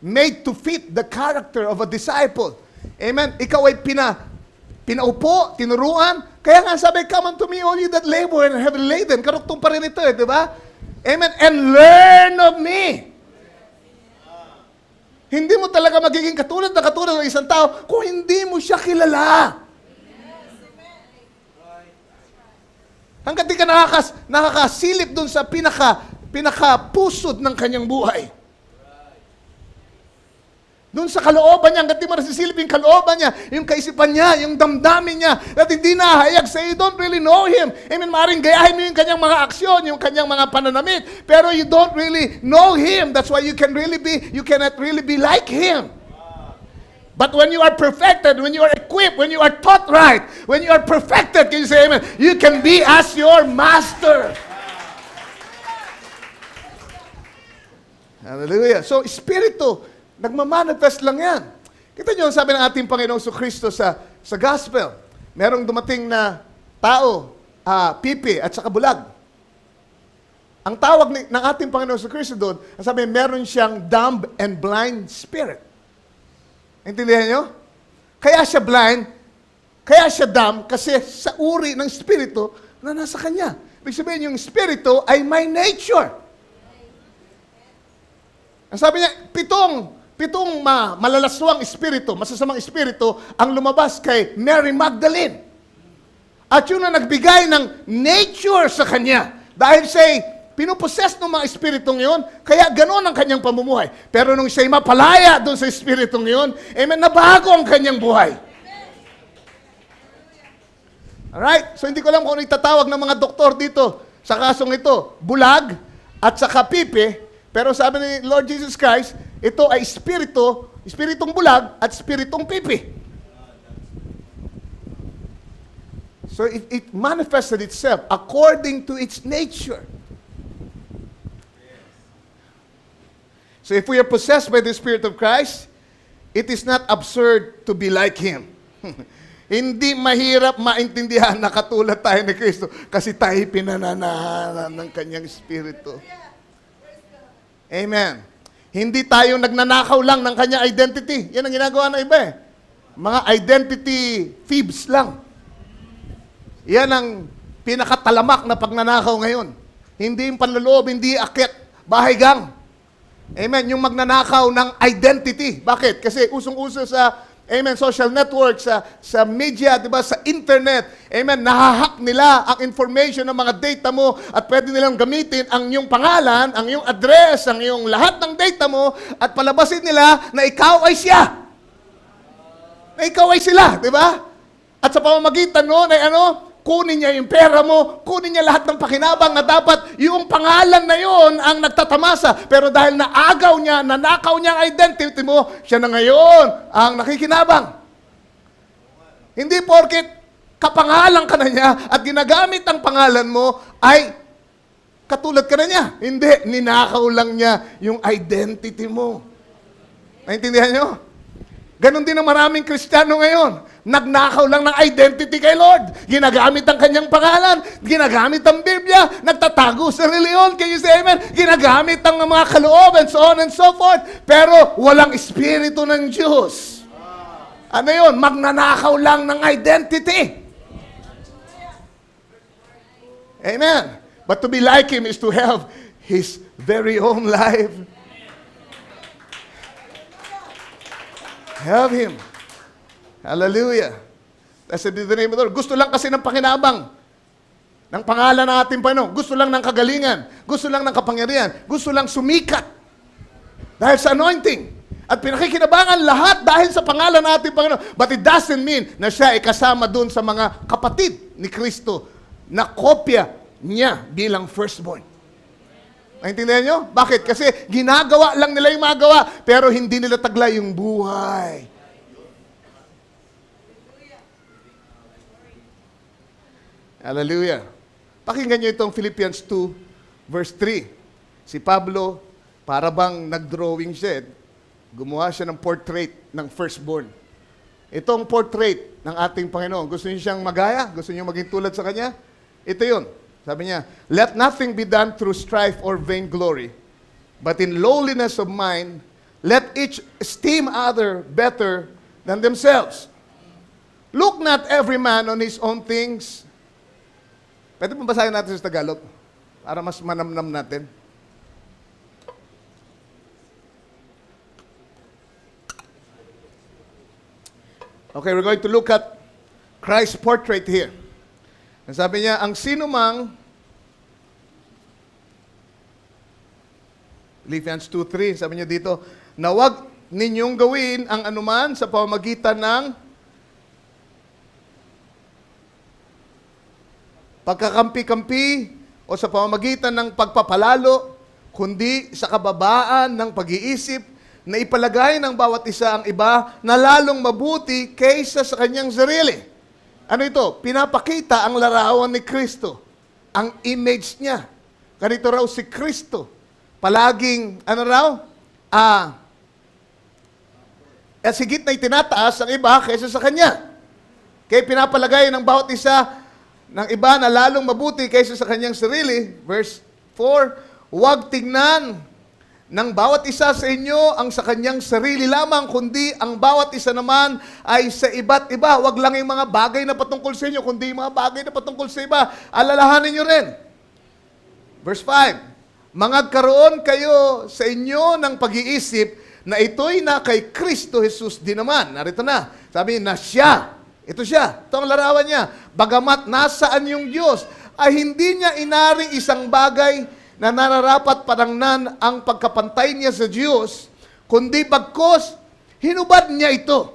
made to fit the character of a disciple. Amen? Ikaw ay pinaupo, tinuruan. Kaya nga sabi, come unto me, all you that labor and heavy laden. Karuktong pa rin ito di ba? Amen? And learn of me. Hindi mo talaga magiging katulad ng isang tao kung hindi mo siya kilala. Hanggat di ka nakakasilip dun sa pinaka-pusod ng kanyang buhay. Doon sa kalooban niya, hanggat di mo nasisilip yung kalooban niya, yung kaisipan niya, yung damdamin niya, at hindi nahayag sa you don't really know Him. Amen, maaaring gayahin mo yung kanyang mga aksyon, yung kanyang mga pananamit, pero you don't really know Him. That's why you cannot really be like Him. But when you are perfected, when you are equipped, when you are taught right, when you are perfected, can you say amen? You can be as your Master. Hallelujah. So, Espiritu, nagmamanifest lang yan. Kita nyo, sabi ng ating Panginoong Kristo sa Gospel, merong dumating na tao, pipi at saka bulag. Ang tawag ng ating Panginoon sa Kristo doon, ang sabi, meron siyang dumb and blind spirit. Intindihan nyo? Kaya siya blind, kaya siya dumb, kasi sa uri ng spirito na nasa kanya. Ibig sabihin, yung spirito ay my nature. Ang sabi niya, pitong malalaswang espiritu, masasamang espiritu, ang lumabas kay Mary Magdalene. At yun na nagbigay ng nature sa kanya. Dahil siya'y pinupossess ng mga espiritong yun, kaya ganoon ang kanyang pamumuhay. Pero nung siya'y mapalaya doon sa espiritong yun, amen, nabago ang kanyang buhay. Alright? So hindi ko alam kung ano itatawag ng mga doktor dito sa kasong ito. Bulag at saka pipi. Pero sabi ni Lord Jesus Christ, ito ay espiritong bulag at espiritong pipi. So it manifested itself according to its nature. So if we are possessed by the Spirit of Christ, it is not absurd to be like Him. Hindi mahirap maintindihan na katulad tayo ni Kristo kasi tayo pinananahanan ng Kanyang Espiritu. Amen. Hindi tayo nagnanakaw lang ng Kanyang identity. Yan ang ginagawa ng iba eh. Mga identity thieves lang. Yan ang pinakatalamak na pagnanakaw ngayon. Hindi yung panloloob, hindi akyat, bahay gang. Amen. Yung magnanakaw ng identity. Bakit? Kasi usong-uso sa social networks, sa media, diba, sa internet. Amen. Nahahack nila ang information ng mga data mo at pwede nilang gamitin ang iyong pangalan, ang iyong address, ang iyong lahat ng data mo at palabasin nila na ikaw ay siya. Na ikaw ay sila, di ba? At sa pamamagitan noon ay kunin niya yung pera mo, kunin niya lahat ng pakinabang na dapat yung pangalan na yon ang nagtatamasa. Pero dahil naagaw niya, nanakaw niya ang identity mo, siya na ngayon ang nakikinabang. Hindi porket kapangalan ka na niya at ginagamit ang pangalan mo ay katulad ka na niya. Hindi, ninakaw lang niya yung identity mo. Naintindihan niyo? Ganon din ang maraming Kristiyano ngayon. Nagnakaw lang ng identity kay Lord. Ginagamit ang kanyang pangalan. Ginagamit ang Biblia. Nagtatago sa reliyon. Can you say amen? Ginagamit ang mga kalooban, so on and so forth. Pero walang espiritu ng Diyos. Ano yun? Magnanakaw lang ng identity. Amen. But to be like Him is to have His very own life. Have Him. Hallelujah. That's the name of the Lord. Gusto lang kasi ng pakinabang ng pangalan ng ating Panginoon. Gusto lang ng kagalingan. Gusto lang ng kapangyarihan. Gusto lang sumikat. Dahil sa anointing. At pinakikinabangan lahat dahil sa pangalan ng ating Panginoon. But it doesn't mean na siya ay kasama dun sa mga kapatid ni Kristo na kopya niya bilang firstborn. Naintindihan nyo? Bakit? Kasi ginagawa lang nila yung magawa, pero hindi nila taglay yung buhay. Hallelujah. Pakinggan nyo itong Philippians 2, verse 3. Si Pablo, para bang nag-drawing siya, gumawa siya ng portrait ng firstborn. Itong portrait ng ating Panginoon, gusto niyo siyang magaya? Gusto niyo maging tulad sa Kanya? Ito yun. Sabi niya, let nothing be done through strife or vainglory, but in lowliness of mind, let each esteem other better than themselves. Look not every man on his own things. Pwede pong basahin natin sa Tagalog para mas manamnam natin. Okay, we're going to look at Christ's portrait here. And sabi niya, ang sino mang, Philippians 2:3, sabi niya dito, na wag ninyong gawin ang anuman sa pamamagitan ng pagkakampi-kampi o sa pamamagitan ng pagpapalalo, kundi sa kababaan ng pag-iisip na ipalagay ng bawat isa ang iba na lalong mabuti kaysa sa kanyang sarili. Ano ito? Pinapakita ang larawan ni Kristo. Ang image niya. Ganito raw si Kristo. Palaging, sigit na itinataas ang iba kaysa sa Kanya. Kaya pinapalagay ng bawat isa ng iba na lalong mabuti kaysa sa kanyang sarili. Verse 4, huwag tingnan ng bawat isa sa inyo ang sa kanyang sarili lamang, kundi ang bawat isa naman ay sa iba't iba. Huwag lang yung mga bagay na patungkol sa inyo, kundi yung mga bagay na patungkol sa iba. Alalahanin nyo rin. Verse 5, mangagkaroon kayo sa inyo ng pag-iisip na ito'y na kay Kristo Jesus din naman. Narito na, sabi na siya. Ito siya, ito ang larawan niya. Bagamat nasaan yung Diyos, ay hindi niya inaring isang bagay na nararapat parangnan ang pagkapantay niya sa Diyos, kundi bagkos, hinubad niya ito.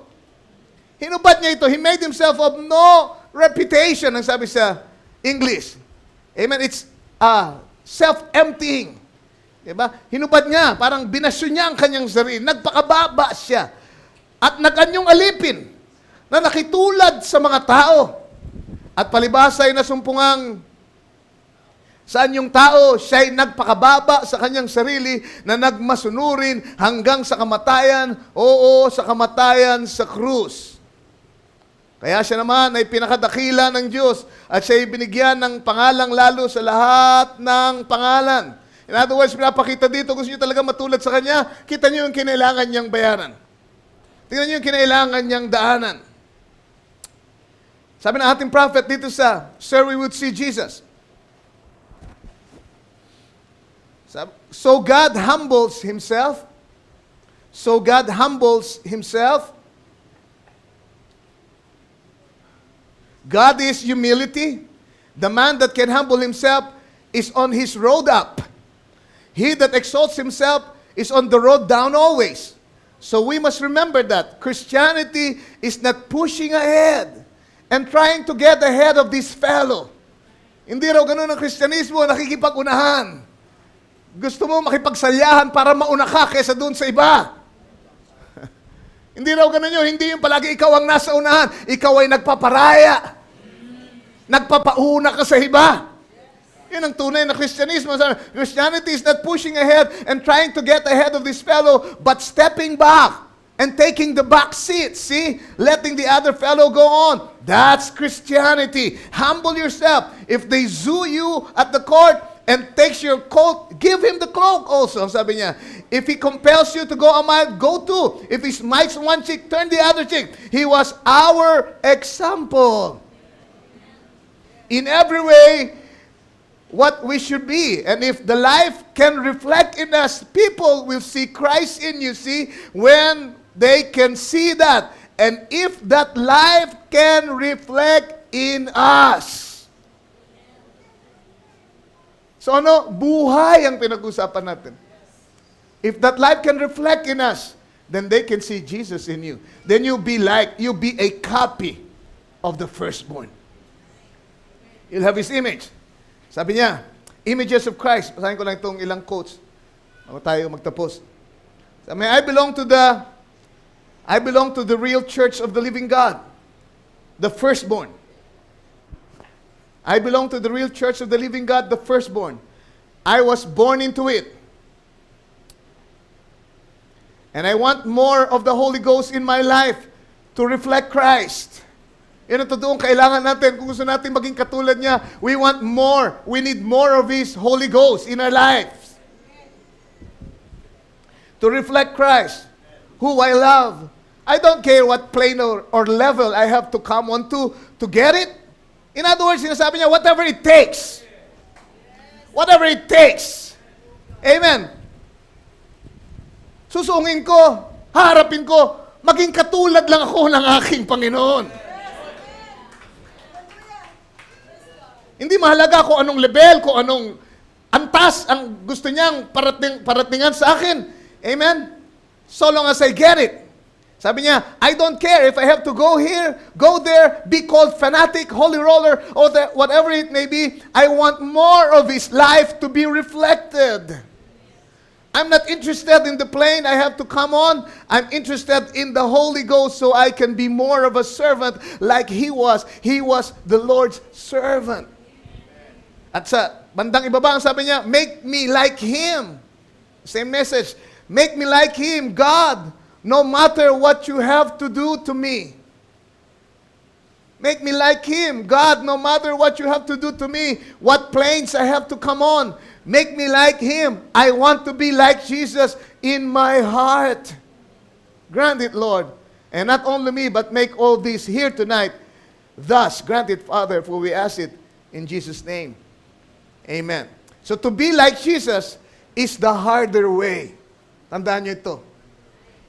Hinubad niya ito. He made himself of no reputation, ang sabi sa English. Amen? It's self-emptying. Diba? Hinubad niya, parang binasyo niya ang kanyang sarili. Nagpakababa siya. At naganyong alipin na nakitulad sa mga tao. At palibhasa ay nasumpungang saan yung tao, siya'y nagpakababa sa kanyang sarili na nagmasunurin hanggang sa kamatayan, oo, sa kamatayan sa krus. Kaya siya naman ay pinakadakila ng Diyos at siya'y binigyan ng pangalang lalo sa lahat ng pangalan. In other words, pinapakita dito, gusto niyo talaga matulad sa Kanya, kita niyo yung kinailangan niyang bayaran. Tingnan niyo yung kinailangan niyang daanan. Sabi ng ating prophet dito sa Sir We Would See Jesus. So God humbles Himself. So God humbles Himself. God is humility. The man that can humble himself is on his road up. He that exalts himself is on the road down always. So we must remember that Christianity is not pushing ahead and trying to get ahead of this fellow. Hindi raw ganun ang Kristyanismo, nakikipag-unahan. Gusto mo makipagsalyahan para mauna ka kaysa doon sa iba. Hindi raw ganun yun. Hindi yung palagi ikaw ang nasa unahan. Ikaw ay nagpaparaya. Nagpapauna ka sa iba. Yun ang tunay na Kristyanismo. Christianity is not pushing ahead and trying to get ahead of this fellow, but stepping back and taking the back seat. See? Letting the other fellow go on. That's Christianity. Humble yourself. If they zoo you at the court and takes your coat, give him the cloak also. Sabi niya, if he compels you to go a mile, go two. If he smites one cheek, turn the other cheek. He was our example. In every way, what we should be. And if the life can reflect in us, people will see Christ in you, see, when they can see that. And if that life can reflect in us. So ano? Buhay ang pinag-usapan natin. If that life can reflect in us, then they can see Jesus in you. Then you'll be a copy of the firstborn. You'll have His image. Sabi niya, images of Christ. Basahin ko lang itong ilang quotes bago tayo magtapos. Sabi niya, I belong to the real church of the living God, the firstborn. I belong to the real church of the living God, the firstborn. I was born into it. And I want more of the Holy Ghost in my life to reflect Christ. Yan ang totoong kailangan natin. Kung gusto natin maging katulad niya, we want more. We need more of His Holy Ghost in our lives. To reflect Christ, who I love. I don't care what plane or level I have to come on to get it. In other words, sinasabi niya, whatever it takes. Whatever it takes. Amen. Susungin ko, haharapin ko, maging katulad lang ako ng aking Panginoon. Hindi mahalaga kung anong level, kung anong antas ang gusto niyang paratingan sa akin. Amen? So long as I get it. Sabi niya, I don't care if I have to go here, go there, be called fanatic, holy roller, or whatever it may be. I want more of His life to be reflected. I'm not interested in the plane I have to come on. I'm interested in the Holy Ghost so I can be more of a servant like He was. He was the Lord's servant. At sa bandang ibaba, ang sabi niya, make me like Him. Same message. Make me like Him, God, no matter what you have to do to me. Make me like Him. God, no matter what you have to do to me, what planes I have to come on, make me like Him. I want to be like Jesus in my heart. Grant it, Lord. And not only me, but make all this here tonight. Thus, grant it, Father, for we ask it in Jesus' name. Amen. So to be like Jesus is the harder way. Tandaan nyo ito.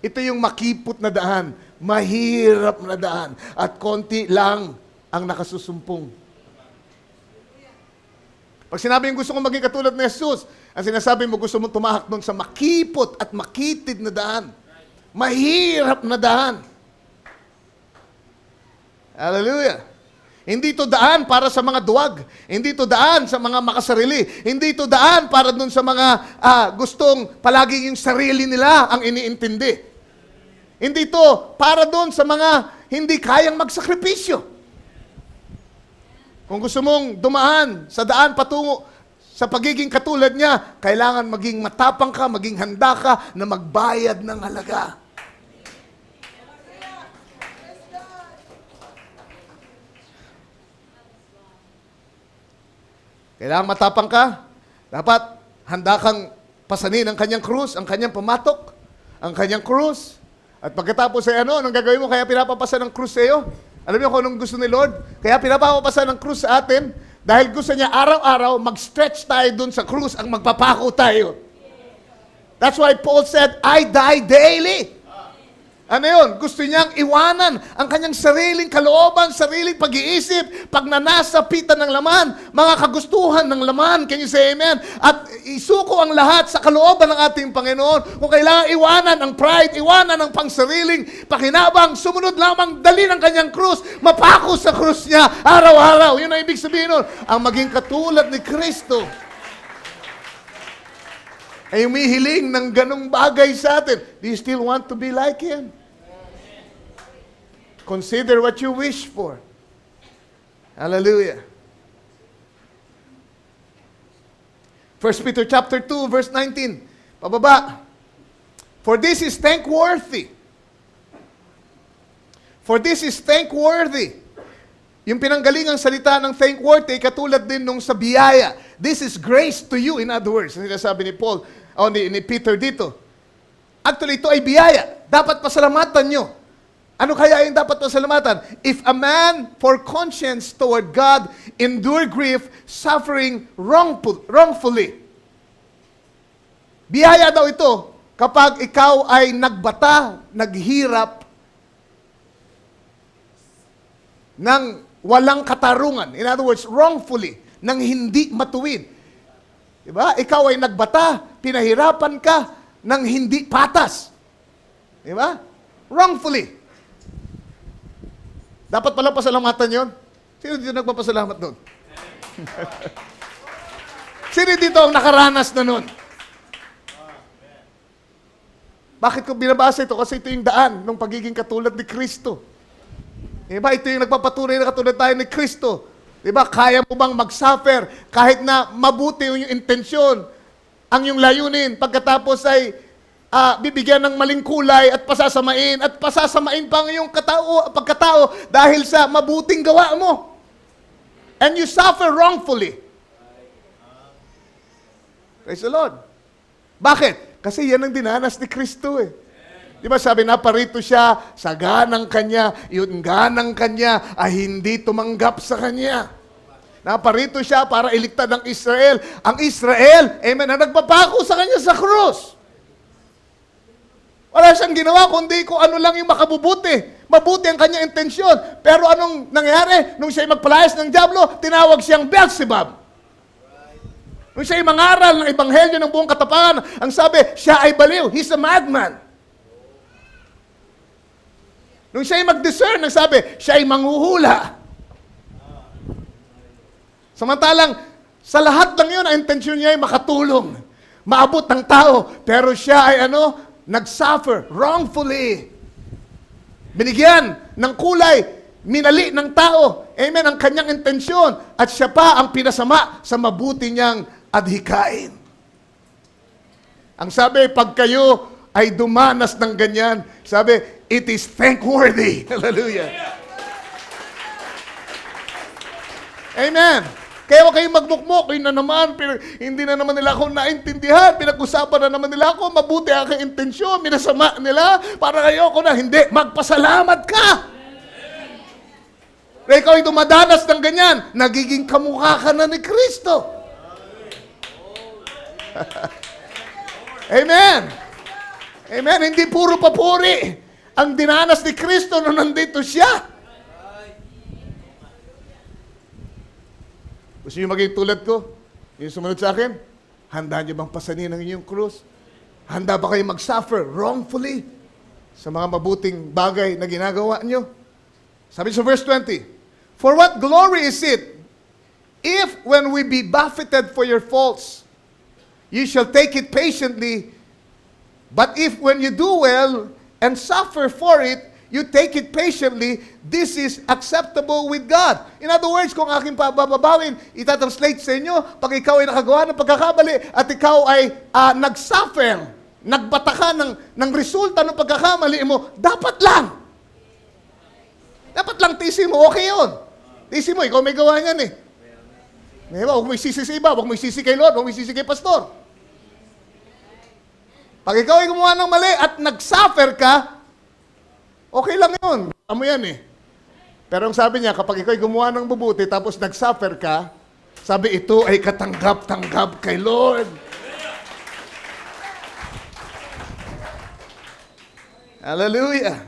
Ito yung makipot na daan, mahirap na daan, at konti lang ang nakasusumpong. Pag sinabi yung gusto kong maging katulad ni Jesus, ang sinasabi mo gusto mong tumahak doon sa makipot at makitid na daan. Mahirap na daan. Hallelujah. Hindi ito daan para sa mga duwag. Hindi ito daan sa mga makasarili. Hindi ito daan para dun sa mga gustong palagi yung sarili nila ang iniintindi. Hindi ito para dun sa mga hindi kayang magsakripisyo. Kung gusto mong dumaan sa daan patungo sa pagiging katulad niya, kailangan maging matapang ka, maging handa ka na magbayad ng halaga. Kailangan matapang ka. Dapat handa kang pasanin ang kanyang krus, ang kanyang pamatok, ang kanyang krus. At pagkatapos ay anong gagawin mo? Kaya pinapapasa ng krus sa iyo. Alam niyo kung anong gusto ni Lord? Kaya pinapapasa ng krus sa atin dahil gusto niya araw-araw mag-stretch tayo dun sa krus ang magpapako tayo. That's why Paul said, I die daily. Ano yun? Gusto niyang iwanan ang kanyang sariling kalooban, sariling pag-iisip, pag nanasapitan ng laman, mga kagustuhan ng laman. Can you say amen? At isuko ang lahat sa kalooban ng ating Panginoon. Kung kailangan iwanan ang pride, iwanan ang pangsariling pakinabang, sumunod lamang, dali ng kanyang krus, mapako sa krus niya araw-araw. Yun ang ibig sabihin nun. Ang maging katulad ni Kristo ay umihiling ng ganong bagay sa atin. Do you still want to be like Him? Consider what you wish for. Hallelujah. 1 Peter chapter 2, verse 19. Pababa. For this is thankworthy. For this is thankworthy. Yung pinanggalingang salita ng thankworthy, katulad din nung sa biyaya. This is grace to you, in other words. Ang sinasabi ni Paul, ni Peter dito. Actually, ito ay biyaya. Dapat pasalamatan nyo. Ano kaya yung dapat pasalamatan? If a man for conscience toward God endure grief, suffering wrongfully. Biyaya daw ito kapag ikaw ay nagbata, naghirap ng walang katarungan. In other words, wrongfully, ng hindi matuwid. Diba? Ikaw ay nagbata, pinahirapan ka ng hindi patas. Diba? Wrongfully. Dapat pala pasalamatan yon. Sino dito nagpapasalamat nun? Sino dito ang nakaranas na nun? Bakit ko binabasa ito? Kasi ito yung daan ng pagiging katulad ni Kristo. Diba? Ito yung nagpapatunay na katulad tayo ni Kristo. Diba? Kaya mo bang mag-suffer kahit na mabuti yung intensyon, ang yung layunin, pagkatapos ay bibigyan ng maling kulay at pasasamain pa ang iyong pagkatao dahil sa mabuting gawa mo. And you suffer wrongfully. Praise the Lord. Bakit? Kasi yan ang dinanas ni Kristo eh. Di ba sabi na parito siya sa ganang kanya, yung ganang kanya ay hindi tumanggap sa kanya. Naparito siya para iligtas ng Israel. Ang Israel, amen, na nagpapako sa kanya sa krus. Wala siyang ginawa kundi kung ano lang yung makabubuti. Mabuti ang kanyang intensyon. Pero anong nangyari? Nung siya'y magpalayas ng dyablo, tinawag siyang Beelzebub. Nung siya'y mangaral ng ebanghelyo ng buong katapangan, ang sabi, siya ay baliw. He's a madman. Nung siya'y mag-discern, ang sabi, siya ay manghuhula. Samantalang, sa lahat ng yun, ang intensyon niya ay makatulong. Maabot ng tao. Pero siya ay nag-suffer wrongfully. Binigyan ng kulay, minali ng tao. Amen, ang kanyang intensyon. At siya pa ang pinasama sa mabuti niyang adhikain. Ang sabi, pag kayo ay dumanas ng ganyan, sabi, it is thankworthy. Hallelujah. Amen. Kaya huwag kayong magmukmok. Yun na naman, hindi na naman nila ako naintindihan. Pinag-usapan na naman nila ako. Mabuti aking intensyon. Minasama nila para ayoko na. Hindi. Magpasalamat ka. Kaya ikaw ay dumadanas ng ganyan. Nagiging kamukha ka na ni Kristo. Amen. Amen. Hindi puro papuri ang dinanas ni Kristo nung nandito siya. Gusto niyo maging tulad ko? Yung sumunod sa akin? Handa niyo bang pasanin ang inyong krus? Handa ba kayo mag-suffer wrongfully sa mga mabuting bagay na ginagawa niyo? Sabi sa verse 20, "For what glory is it if when we be buffeted for your faults, you shall take it patiently, but if when you do well and suffer for it, you take it patiently, this is acceptable with God." In other words, kung aking bababawin, itatranslate sa inyo, pag ikaw ay nakagawa ng pagkakamali at ikaw ay nag-suffer, nagbata ka ng resulta ng pagkakamali mo, dapat lang. Dapat lang tiisin mo, okay yun. Tiisin mo, ikaw may gawa niyan eh. Diba? Huwag mo isisi sa iba, huwag mo isisi kay Lord, huwag mo isisi kay Pastor. Pag ikaw ay gumawa ng mali at nag-suffer ka, okay lang yun. Alam mo yan eh. Pero ang sabi niya, kapag ikaw ay gumawa ng mabuti tapos nag-suffer ka, sabi ito ay katanggap-tanggap kay Lord. Hallelujah.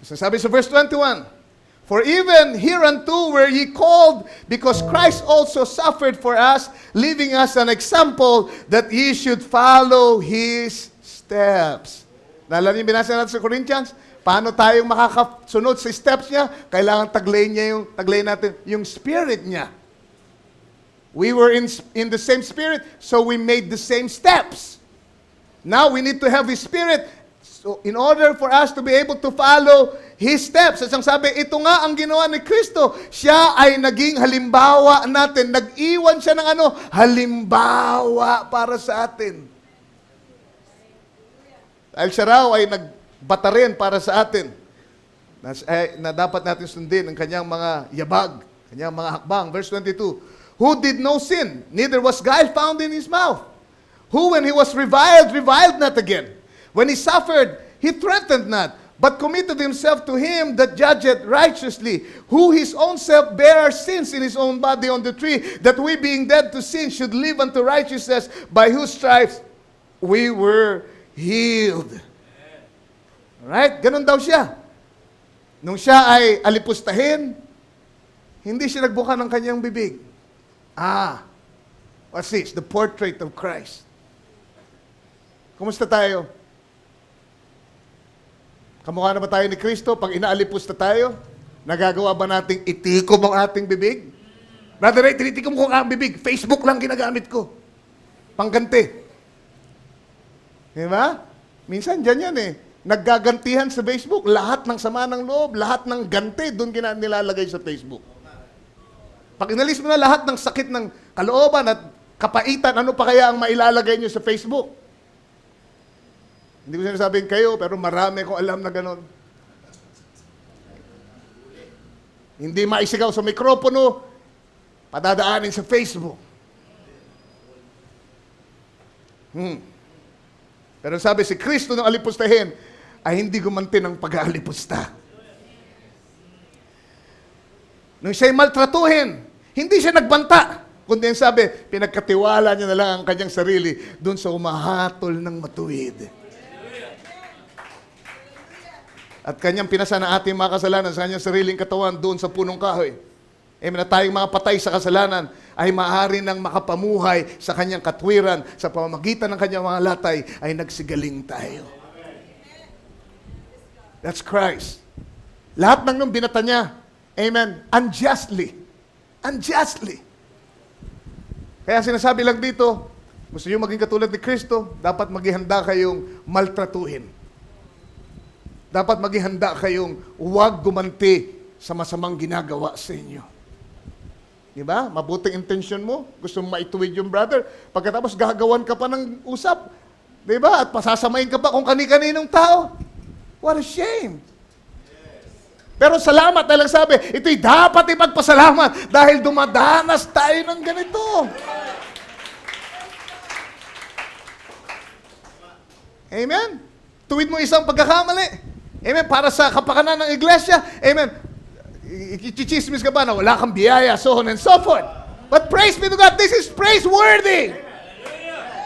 So sabi sa verse 21, "For even hereunto were ye called, because Christ also suffered for us, leaving us an example that ye should follow His steps." Naalala niyo binasa natin sa Corinthians? Paano tayong makakasunod sa steps niya? Kailangan taglayin natin yung spirit niya. We were in the same spirit, so we made the same steps. Now we need to have His spirit. So in order for us to be able to follow His steps, ang sabi, ito nga ang ginawa ni Kristo. Siya ay naging halimbawa natin. Nag-iwan siya ng halimbawa para sa atin. Dahil siya raw ay nagbata rin para sa atin na dapat natin sundin ang kanyang mga yabag, kanyang mga hakbang. Verse 22, "Who did no sin, neither was guile found in his mouth. Who when he was reviled not again. When he suffered, he threatened not, but committed himself to him that judgeth righteously, who his own self bare our sins in his own body on the tree, that we being dead to sin should live unto righteousness, by whose stripes we were healed." Alright? Ganun daw siya. Nung siya ay alipustahin, hindi siya nagbuka ng kanyang bibig. What's this? The portrait of Christ. Kumusta tayo? Kamukha na ba tayo ni Kristo? Pag inaalipusta tayo, nagagawa ba nating itikom ang ating bibig? Brother Ray, tinitikom ko ang bibig. Facebook lang ginagamit ko. Pangganti. Diba? Minsan dyan yan eh. Naggagantihan sa Facebook. Lahat ng sama ng loob, lahat ng ganti, doon nilalagay sa Facebook. Pag inalis mo na lahat ng sakit ng kalooban at kapaitan, ano pa kaya ang mailalagay nyo sa Facebook? Hindi ko sinasabing kayo, pero marami kong alam na ganon. Hindi maisigaw sa mikropono, padadaanin sa Facebook. Pero sabi, si Kristo nung alipustahin, ay hindi gumanti ng pag-aalipusta. Nung siya'y maltratuhin, hindi siya nagbanta. Kundi ang sabi, pinagkatiwala niya na lang ang kanyang sarili doon sa umahatol ng matuwid. At kanyang pinasa na ating mga kasalanan sa kanyang sariling katawan doon sa punong kahoy. Na tayong mga patay sa kasalanan ay maaari nang makapamuhay sa kanyang katwiran, sa pamamagitan ng kanyang mga latay ay nagsigaling tayo. That's Christ. Lahat ng nung binata niya, amen, unjustly. Unjustly. Kaya sinasabi lang dito, gusto niyo maging katulad ni Kristo, dapat maghihanda kayong maltratuhin. Dapat maghihanda kayong huwag gumanti sa masamang ginagawa sa inyo. Diba? Mabuting intention mo. Gusto mong maituwid yung brother. Pagkatapos gagawan ka pa ng usap. Diba? At pasasamayin ka pa kung kani-kaninong tao. What a shame. Pero salamat dahil lang sabi, ito'y dapat ipagpasalamat dahil dumadanas tayo ng ganito. Amen? Tuwid mo isang pagkakamali. Amen? Para sa kapakanan ng iglesia. Amen? Ikichismis ka ba na wala kang biyaya, so on and so forth. But praise be to God, this is praiseworthy.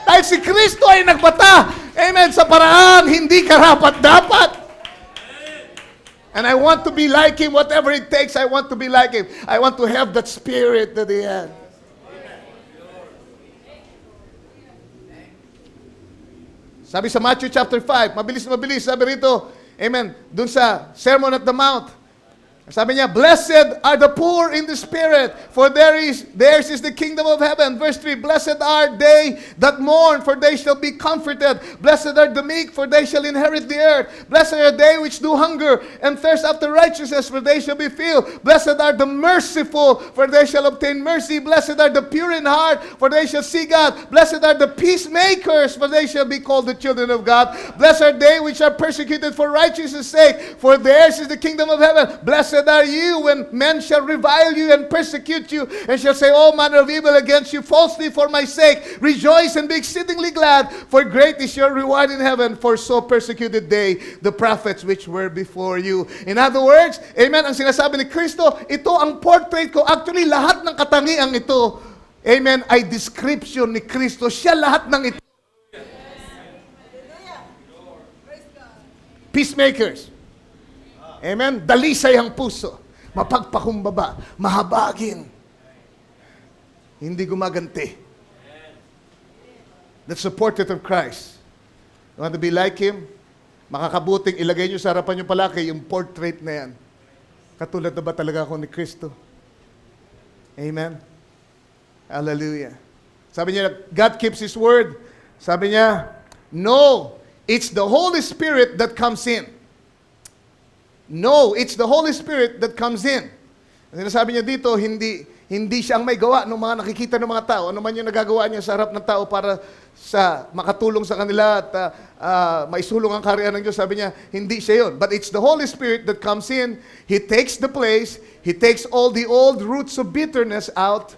Dahil si Kristo ay nagbata. Amen? Sa paraan, hindi karapat-dapat. And I want to be like Him, whatever it takes, I want to be like Him. I want to have that spirit that He had. Sabi sa Matthew chapter 5, mabilis, sabi rito, amen, dun sa Sermon at the Mount, sabi niya, blessed are the poor in the spirit, for theirs is the kingdom of heaven. Verse 3, blessed are they that mourn, for they shall be comforted. Blessed are the meek, for they shall inherit the earth. Blessed are they which do hunger and thirst after righteousness, for they shall be filled. Blessed are the merciful, for they shall obtain mercy. Blessed are the pure in heart, for they shall see God. Blessed are the peacemakers, for they shall be called the children of God. Blessed are they which are persecuted for righteousness' sake, for theirs is the kingdom of heaven. Blessed are you when men shall revile you and persecute you, and shall say all manner of evil against you falsely for my sake. Rejoice and be exceedingly glad, for great is your reward in heaven, for so persecuted they the prophets which were before you. In other words, amen, ang sinasabi ni Kristo, ito ang portrait ko. Actually, lahat ng katangiang ito, amen, ay description ni Kristo. Siya lahat ng ito. Peacemakers. Amen? Dalisay ang puso. Mapagpakumbaba. Mahabagin. Hindi gumaganti. That's the portrait of Christ. You want to be like Him? Makakabuting ilagay nyo sa harapan nyo palaki yung portrait na yan. Katulad na ba talaga ako ni Kristo? Amen? Hallelujah. Sabi niya, God keeps His word. Sabi niya, no, it's the Holy Spirit that comes in. No, it's the Holy Spirit that comes in. Sinasabi niya dito, hindi siya ang may gawa ng mga nakikita ng mga tao. Ano man yung nagagawa niya sa harap ng tao para sa makatulong sa kanila at maisulong ang kaharian ng Diyos. Sabi niya, hindi siya yun. But it's the Holy Spirit that comes in. He takes the place. He takes all the old roots of bitterness out.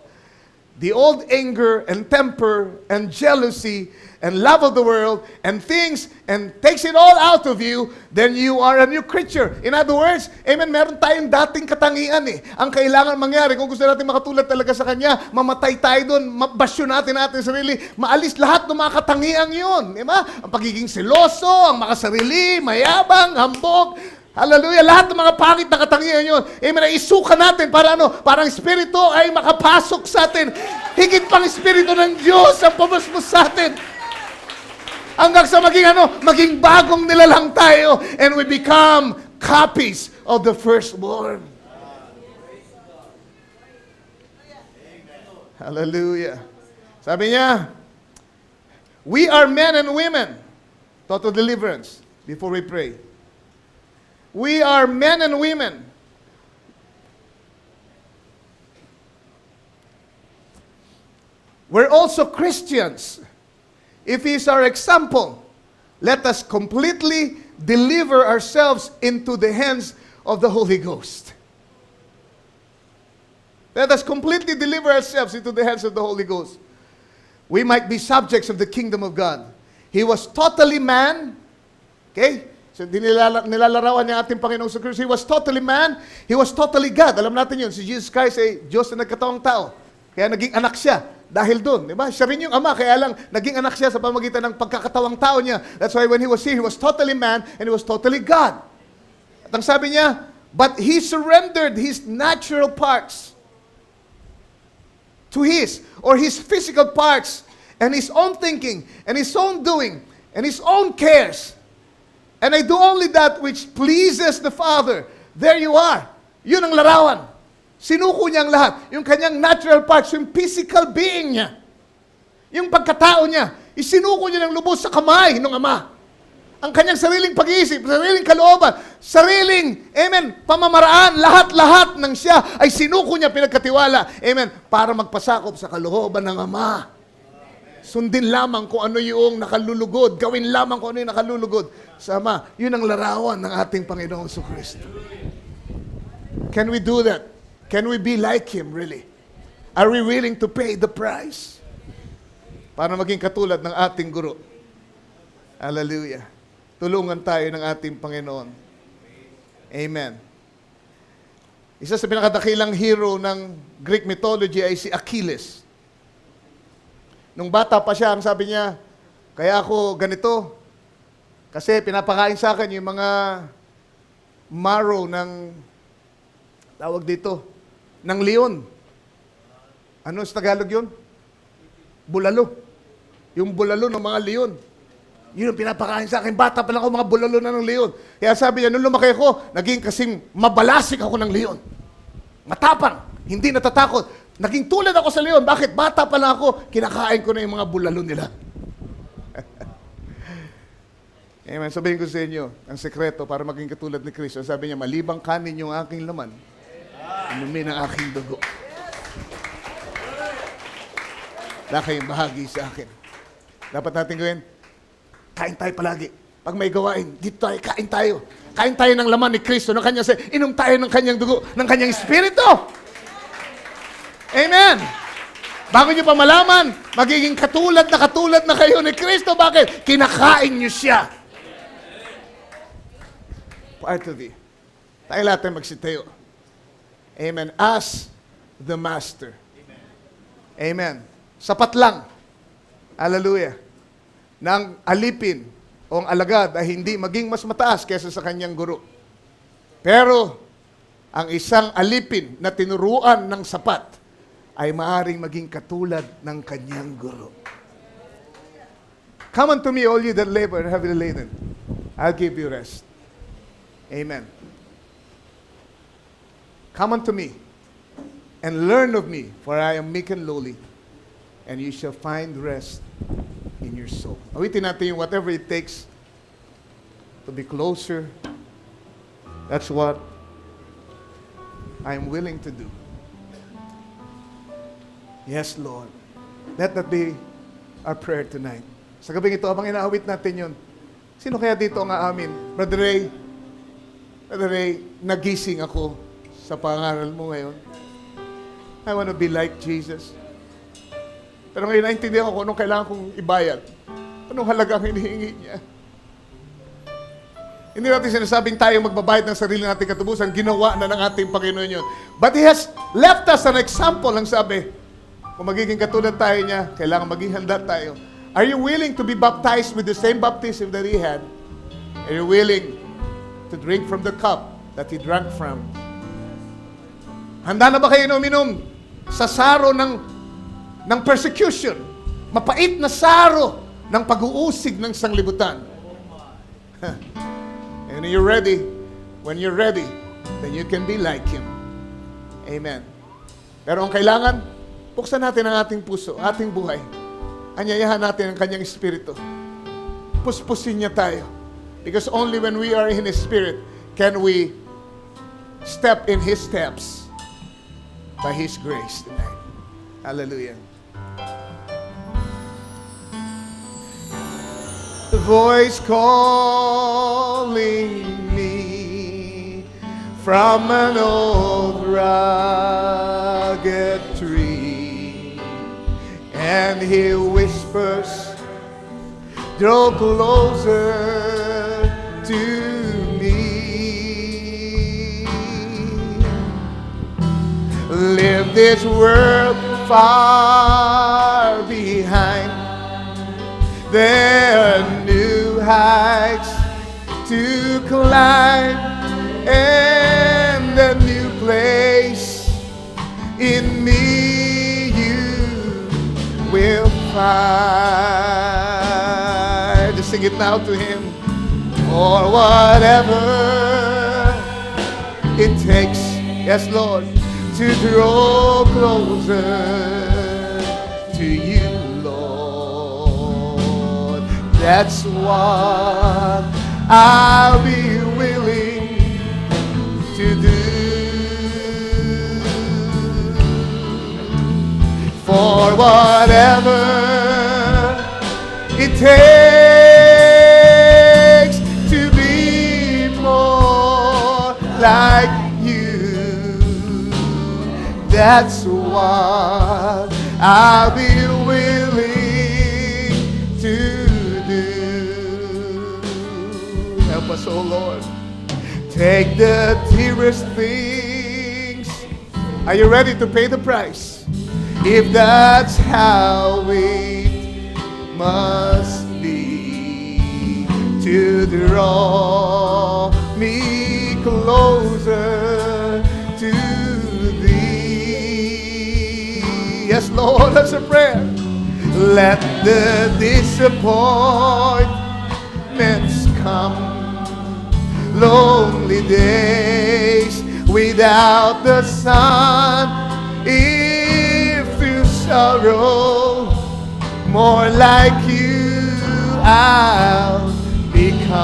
The old anger and temper and jealousy and love of the world and things, and takes it all out of you, then you are a new creature. In other words, amen, meron tayong dating katangian eh. Ang kailangan mangyari, kung gusto natin makatulad talaga sa Kanya, mamatay tayo doon, mabasyo natin sarili, maalis lahat ng mga katangian yun. Diba? Ang pagiging seloso, ang makasarili, mayabang, hambog, hallelujah, lahat ng mga pangit na katangian yun. Amen, isuka natin para ano? Parang Espiritu ay makapasok sa atin. Higit pang Espiritu ng Diyos ang pumasok sa atin. Hanggang sa maging bagong nilalang tayo, and we become copies of the firstborn. Hallelujah. Sabi niya, we are men and women. Total deliverance before we pray. We are men and women. We're also Christians. If He is our example, let us completely deliver ourselves into the hands of the Holy Ghost. Let us completely deliver ourselves into the hands of the Holy Ghost. We might be subjects of the kingdom of God. He was totally man. Okay? So, nilalarawan niya ating Panginoong Kristo. He was totally man. He was totally God. Alam natin yun. Si Jesus Christ ay Diyos na nagkatawang tao. Kaya naging anak siya dahil doon. Diba? Siya rin yung ama. Kaya lang, naging anak siya sa pamagitan ng pagkakatawang tao niya. That's why when He was here, He was totally man and He was totally God. At ang sabi niya, but He surrendered His natural parts to His physical parts and His own thinking and His own doing and His own cares. And I do only that which pleases the Father. There you are. Yun ang larawan. Sinuko niya ang lahat. Yung kanyang natural parts, yung physical being niya. Yung pagkatao niya. Isinuko niya ng lubos sa kamay ng Ama. Ang kanyang sariling pag-iisip, sariling kalooban, sariling, amen, pamamaraan, lahat-lahat ng siya ay sinuko niya, pinagkatiwala, amen, para magpasakop sa kalooban ng Ama. Sundin lamang kung ano yung nakalulugod. Gawin lamang kung ano yung nakalulugod sa Ama. Yun ang larawan ng ating Panginoong Kristo. Can we do that? Can we be like Him, really? Are we willing to pay the price? Para maging katulad ng ating guro. Hallelujah. Tulungan tayo ng ating Panginoon. Amen. Isa sa pinakadakilang hero ng Greek mythology ay si Achilles. Nung bata pa siya, ang sabi niya, kaya ako ganito, kasi pinapakain sa akin yung mga marrow ng, tawag dito, ng leon. Ano sa Tagalog yun? Bulalo. Yung bulalo ng mga leon. Yun ang pinapakain sa akin. Bata pa lang ako, mga bulalo na ng leon. Kaya sabi niya, nung lumaki ako, naging kasing mabalasik ako ng leon. Matapang, hindi natatakot. Naging tulad ako sa leon. Bakit? Bata pa lang ako, kinakain ko na yung mga bulalo nila. Amen. Sabihin ko sa inyo, ang sekreto para maging katulad ni Kristo, sabi niya, malibang kanin yung aking laman, inumin ang aking dugo. Wala kayong bahagi sa akin. Dapat natin gawin, kain tayo palagi. Pag may gawain, dito tayo, kain tayo. Kain tayo ng laman ni Kristo, ng kanyang inom tayo ng kanyang dugo, ng kanyang espiritu. Amen. Bago nyo pa malaman, magiging katulad na kayo ni Kristo. Bakit? Kinakain nyo siya. Part of it. Tayo lahat tayo magsitayo. Amen. As the Master. Amen. Sapat lang. Hallelujah. Nang alipin o ang alagad ay hindi maging mas mataas kaysa sa kanyang guro. Pero, ang isang alipin na tinuruan ng sapat ay maaaring maging katulad ng kanyang guro. Come unto me, all you that labor and heavily laden. I'll give you rest. Amen. Come unto me and learn of me, for I am meek and lowly, and you shall find rest in your soul. Awitin natin yung whatever it takes to be closer. That's what I am willing to do. Yes, Lord. Let that be our prayer tonight. Sa gabing ito, habang inaawit natin yun, sino kaya dito ang aamin? Brother Ray, nagising ako sa pangaral mo ngayon. I want to be like Jesus. Pero ngayon, naintindihan ko kung anong kailangan kong ibayad. Anong halagang hinihingi niya. Hindi natin sinasabing tayo magbabayad ng sarili nating katubusan. Ginawa na ng ating Panginoon yun. But He has left us an example. Ang sabi, kung magiging katulad tayo niya, kailangan maging handa tayo. Are you willing to be baptized with the same baptism that He had? Are you willing to drink from the cup that He drank from? Handa na ba kayo uminom sa saro ng persecution? Mapait na saro ng pag-uusig ng sanglibutan. And you're ready. When you're ready, then you can be like Him. Amen. Pero ang kailangan, buksan natin ang ating puso, ating buhay. Anyayahan natin ang kanyang espiritu. Puspusin niya tayo. Because only when we are in His Spirit can we step in His steps by His grace tonight. Hallelujah. The voice calling me from an old rugged tree, and He whispers, draw closer to me. Leave this world far behind. There are new heights to climb, and a new place in me you will find. Just sing it now to Him. For whatever it takes, yes, Lord, to draw closer to you. That's what I'll be willing to do. For whatever it takes to be more like you. that's what I'll be willing to do. Help us, oh Lord. Take the dearest things. Are you ready to pay the price? If that's how it must be, to draw me closer to Thee. Yes, Lord, that's a prayer. Let the disappointments come, lonely days without the sun, if through sorrow more like You I'll become.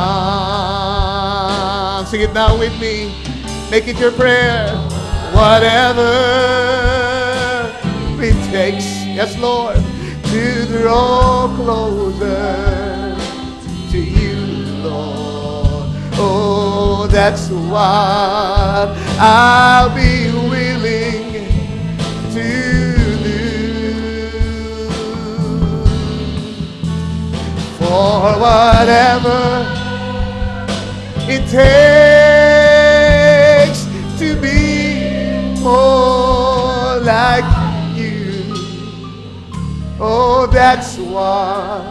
Sing it now with me. Make it your prayer. Whatever it takes, yes Lord, to draw closer to You, Lord. Oh, that's what I'll be willing to do. For whatever it takes to be more like You. Oh, that's what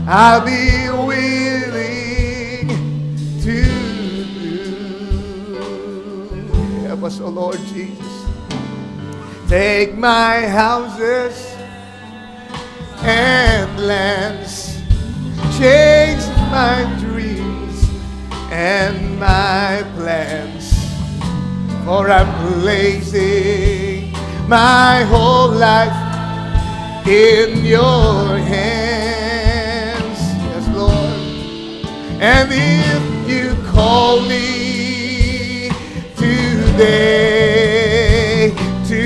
I'll be willing to do. Help us, oh Lord Jesus. Take my houses and lands, change my dreams and my plans, for I'm placing my whole life in Your hands. Yes, Lord. And if You call me today to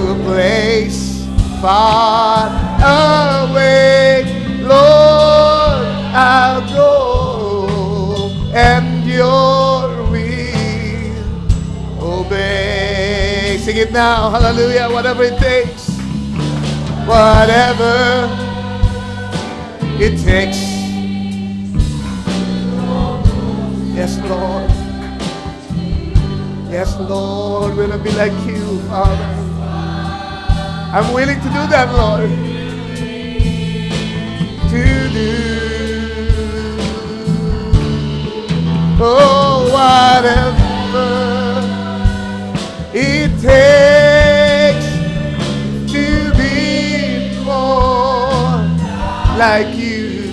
a place far away, Lord, I'll go, and Your will obey. Sing it now, hallelujah. Whatever it takes, whatever it takes. Yes, Lord. Yes, Lord, we're going to be like You, Father. I'm willing to do that, Lord. To do. Oh, whatever it takes to be more like You.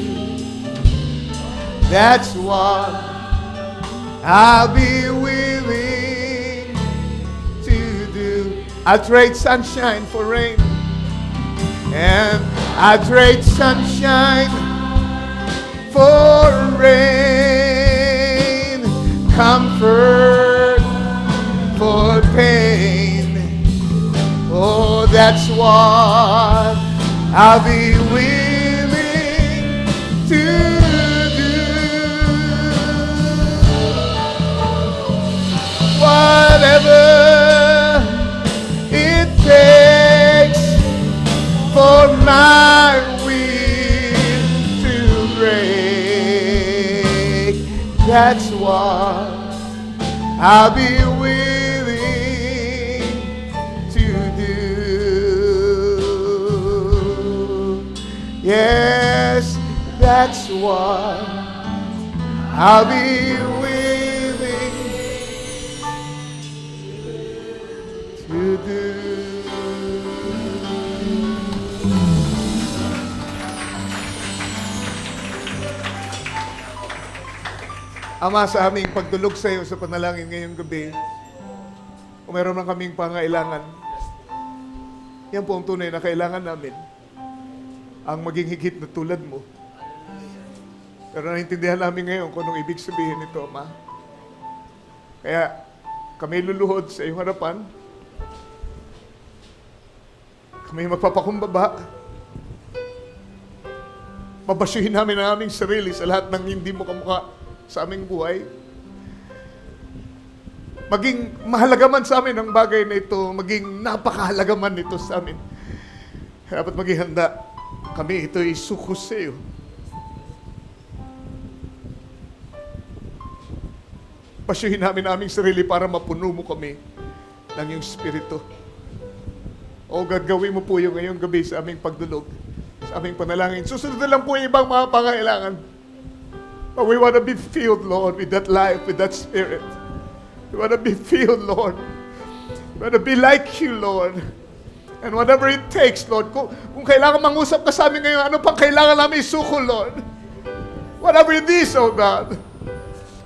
That's what I'll be willing to do. I'll trade sunshine for rain, and I'll trade sunshine for rain, comfort for pain. Oh, that's what I'll be willing to do. Whatever it takes for my will to break, that's what I'll be willing to do. Yes, that's what I'll be willing to do. Ama, sa aming pagdulog sa iyo sa panalangin ngayong gabi, kung meron man kaming pangailangan, yan po ang tunay na kailangan namin, ang maging higit na tulad mo. Pero naintindihan namin ngayon kung anong ibig sabihin nito, Ama. Kaya kami luluhod sa iyong harapan, kami magpapakumbaba, babasyuhin namin ang aming sarili sa lahat ng hindi mo kamukha sa aming buhay. maging mahalaga man sa amin ang bagay na ito, maging napakahalaga man ito sa amin. Dapat maging handa. Kami ito'y suko sa iyo. Pasyuhin namin aming sarili para mapuno mo kami ng iyong Espiritu. O gagawin mo po yung ngayong gabi sa aming pagdulog, sa aming panalangin. Susunod na lang po yung ibang mga pangailangan. But we want to be filled, Lord, with that life, with that Spirit. We want to be filled, Lord. We want to be like you, Lord. And whatever it takes, Lord, kung kailangan mangusap ka sa amin ngayon, ano pang kailangan namin isuko, Lord? Whatever it is, oh God.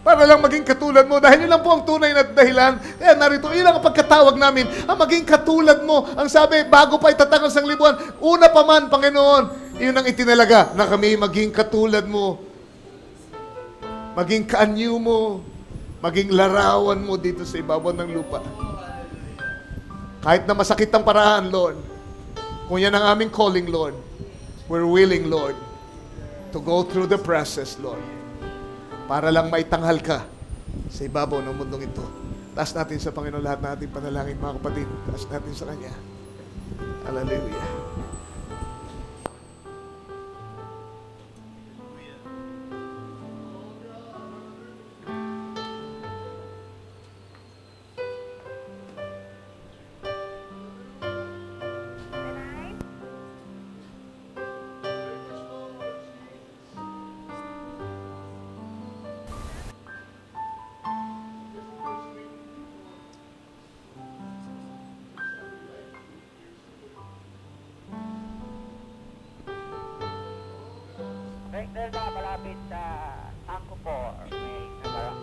Para lang maging katulad mo. Dahil yun lang po ang tunay na dahilan. Kaya narito, yun lang ang pagkatawag namin. Ang maging katulad mo. Ang sabi, bago pa itatakal sang libuan, una pa man, Panginoon, yun ang itinalaga na kami maging katulad mo. Maging kaanyo mo. Maging larawan mo dito sa ibabaw ng lupa. Kahit na masakit ang paraan, Lord. Kung yan ang aming calling, Lord, we're willing, Lord, to go through the process, Lord. Para lang maitanghal ka sa ibabaw ng mundong ito. Taas natin sa Panginoon lahat na ating panalangin, mga kapatid. Taas natin sa Kanya. Hallelujah. Dahil na malapit sa Angkor, may nagarang.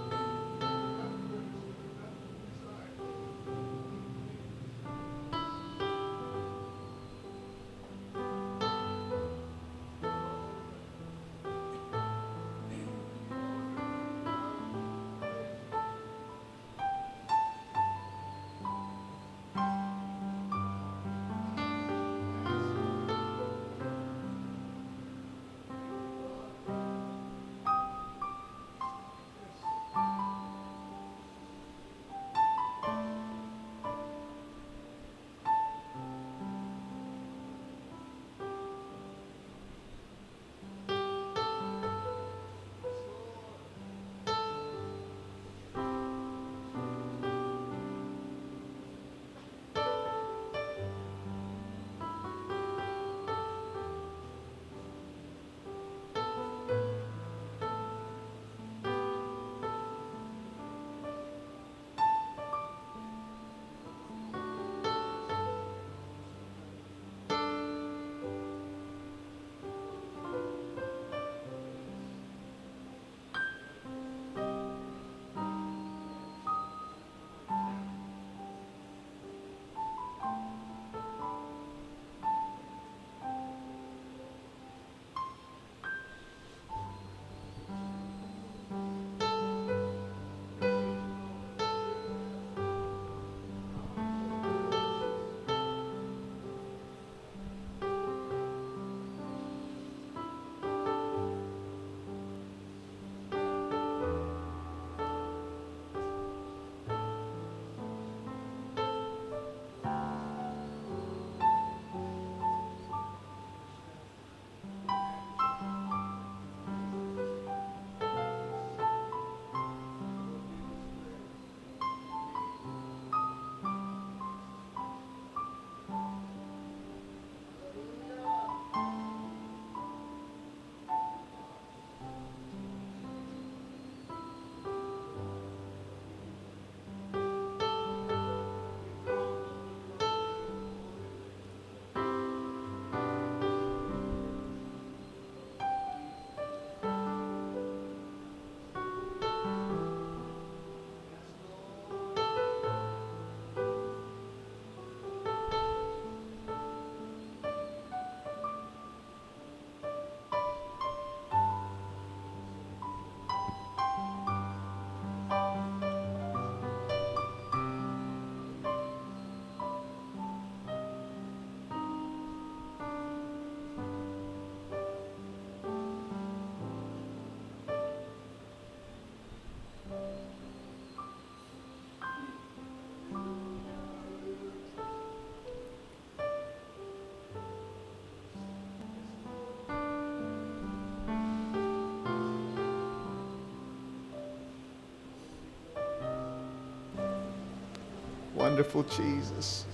Wonderful Jesus.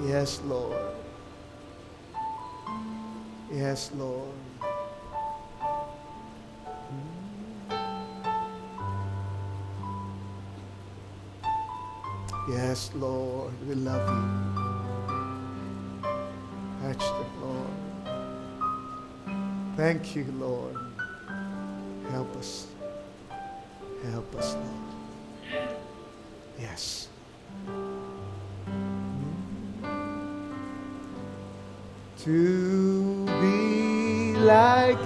Yes, Lord. Yes, Lord. Yes, Lord. We love you. Touch them, Lord. Thank you, Lord. Help us. Help us, Lord. Yes. To be like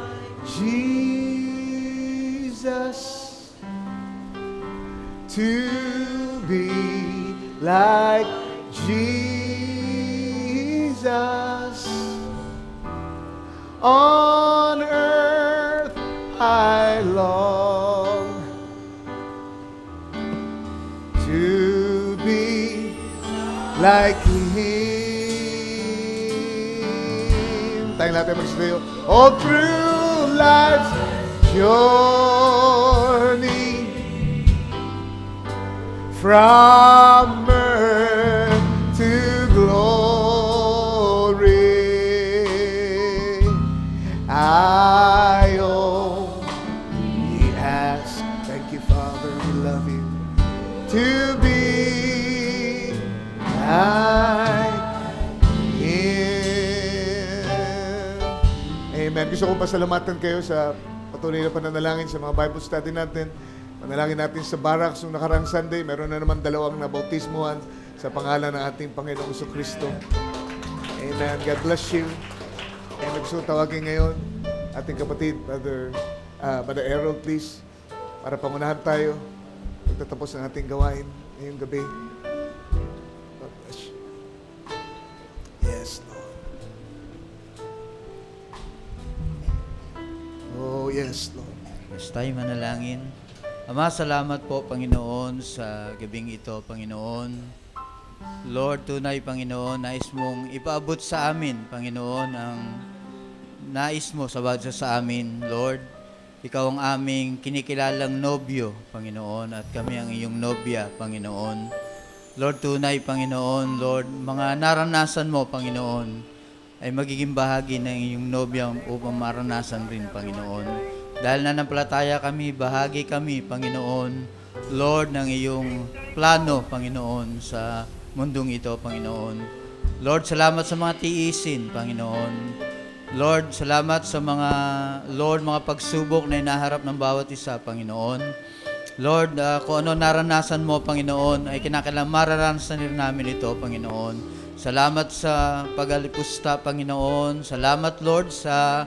Jesus, to be like Jesus, on earth I long to be like Him. Tayong lahat ay magsasayo. All through life's journey, from earth to glory, I only ask, thank you, Father, we love you, to be like Him. Amen. Gusto kong pasalamatan kayo sa patuloy na pananalangin sa mga Bible study natin. Manalangin natin sa Barracks nung nakarang Sunday. Meron na naman 2 nabautismuhan sa pangalan ng ating Panginoong Kristo. Amen. God bless you. And gusto tawagin ngayon ating kapatid, Brother Errol, please, para pangunahan tayo pagtatapos ng ating gawain ngayong gabi. God bless you. Yes, Lord. Oh, yes, Lord. Yes, tayo manalangin. Ama, salamat po, Panginoon, sa gabing ito, Panginoon. Lord, tunay, Panginoon, nais mong ipaabot sa amin, Panginoon, ang nais mo sa bawat sa amin, Lord. Ikaw ang aming kinikilalang nobyo, Panginoon, at kami ang iyong nobya, Panginoon. Lord, tunay, Panginoon, Lord, mga naranasan mo, Panginoon, ay magiging bahagi ng iyong nobya upang maranasan rin, Panginoon. Dahil nanampalataya kami, bahagi kami, Panginoon, Lord, ng iyong plano, Panginoon, sa mundong ito, Panginoon. Lord, salamat sa mga tiisin, Panginoon. Lord, salamat sa mga pagsubok na inaharap ng bawat isa, Panginoon. Lord, kung ano naranasan mo, Panginoon, ay kinakailangan mararanasan rin namin ito, Panginoon. Salamat sa pag-alipusta, Panginoon. Salamat, Lord, sa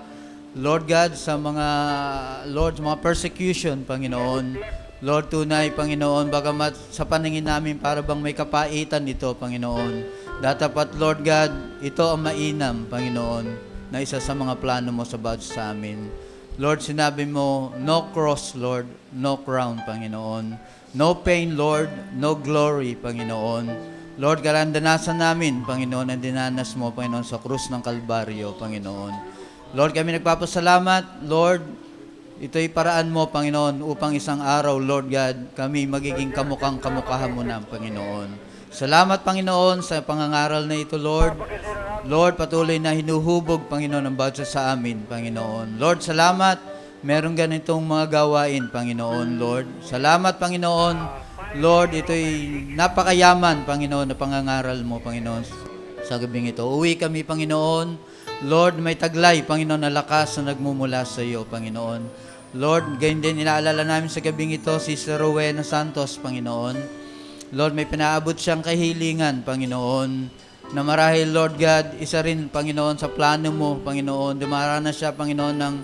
Lord God, sa mga persecution, Panginoon. Lord, tunay, Panginoon, bagamat sa paningin namin para bang may kapaitan ito, Panginoon. Datapat, Lord God, ito ang mainam, Panginoon, na isa sa mga plano mo sa bawat sa amin. Lord, sinabi mo, no cross, Lord, no crown, Panginoon. No pain, Lord, no glory, Panginoon. Lord, karandanasan namin, Panginoon, ang dinanas mo, Panginoon, sa krus ng Kalbaryo, Panginoon. Lord, kami nagpapasalamat, Lord, ito'y paraan mo, Panginoon, upang isang araw, Lord God, kami magiging kamukha mo na, Panginoon. Salamat, Panginoon, sa pangangaral na ito, Lord. Lord, patuloy na hinuhubog, Panginoon, ang bawat sa amin, Panginoon. Lord, salamat, merong ganitong mga gawain, Panginoon, Lord. Salamat, Panginoon. Lord, ito'y napakayaman, Panginoon, na pangangaral mo, Panginoon, sa gabing ito. Uwi kami, Panginoon. Lord, may taglay, Panginoon, na lakas na nagmumula sa iyo, Panginoon. Lord, gayon din inaalala namin sa gabing ito, Sister Rowena Santos, Panginoon. Lord, may pinaabot siyang kahilingan, Panginoon, na marahil, Lord God, isa rin, Panginoon, sa plano mo, Panginoon. Dumaranas siya, Panginoon, ng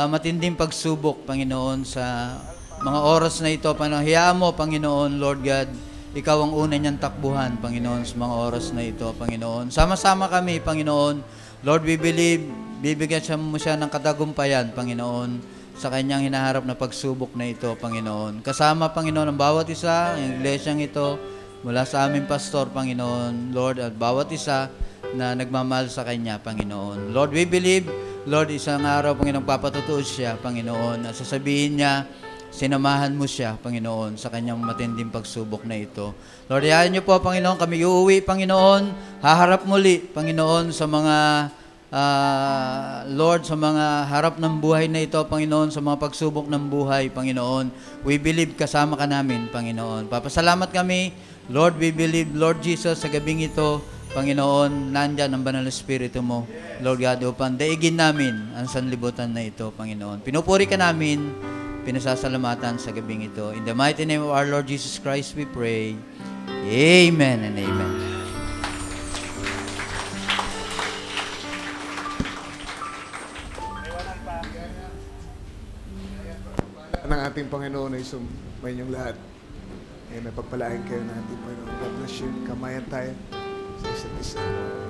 matinding pagsubok, Panginoon, sa mga oras na ito, Panginoon. Hayaan mo, Panginoon, Lord God, ikaw ang una niyang takbuhan, Panginoon, sa mga oras na ito, Panginoon. Sama-sama kami, Panginoon. Lord, we believe, bibigyan mo siya ng katagumpayan, Panginoon, sa kanyang hinaharap na pagsubok na ito, Panginoon. Kasama, Panginoon, ang bawat isa, ang iglesyang ito, mula sa aming pastor, Panginoon, Lord, at bawat isa na nagmamahal sa kanya, Panginoon. Lord, we believe, Lord, isang araw, Panginoon, papatutuos siya, Panginoon, at sasabihin niya sinamahan mo siya, Panginoon, sa kanyang matinding pagsubok na ito. Lord, hayaan niyo po, Panginoon, kami uuwi, Panginoon, haharap muli, Panginoon, sa mga Lord, sa mga harap ng buhay na ito, Panginoon, sa mga pagsubok ng buhay, Panginoon, we believe kasama ka namin, Panginoon. Papasalamat kami, Lord, we believe, Lord Jesus, sa gabing ito, Panginoon, nandyan ang banal na Espiritu mo, Lord God, upang daigin namin ang sanlibutan na ito, Panginoon. Pinupuri ka namin, pinasasalamatan sa gabing ito. In the mighty name of our Lord Jesus Christ, we pray. Amen and amen. Ng ating Panginoon ay sumay niyong lahat. Ayan, napagpalain kayo ng ating Panginoon. God bless you. Kamayan tayo sa isa't isa.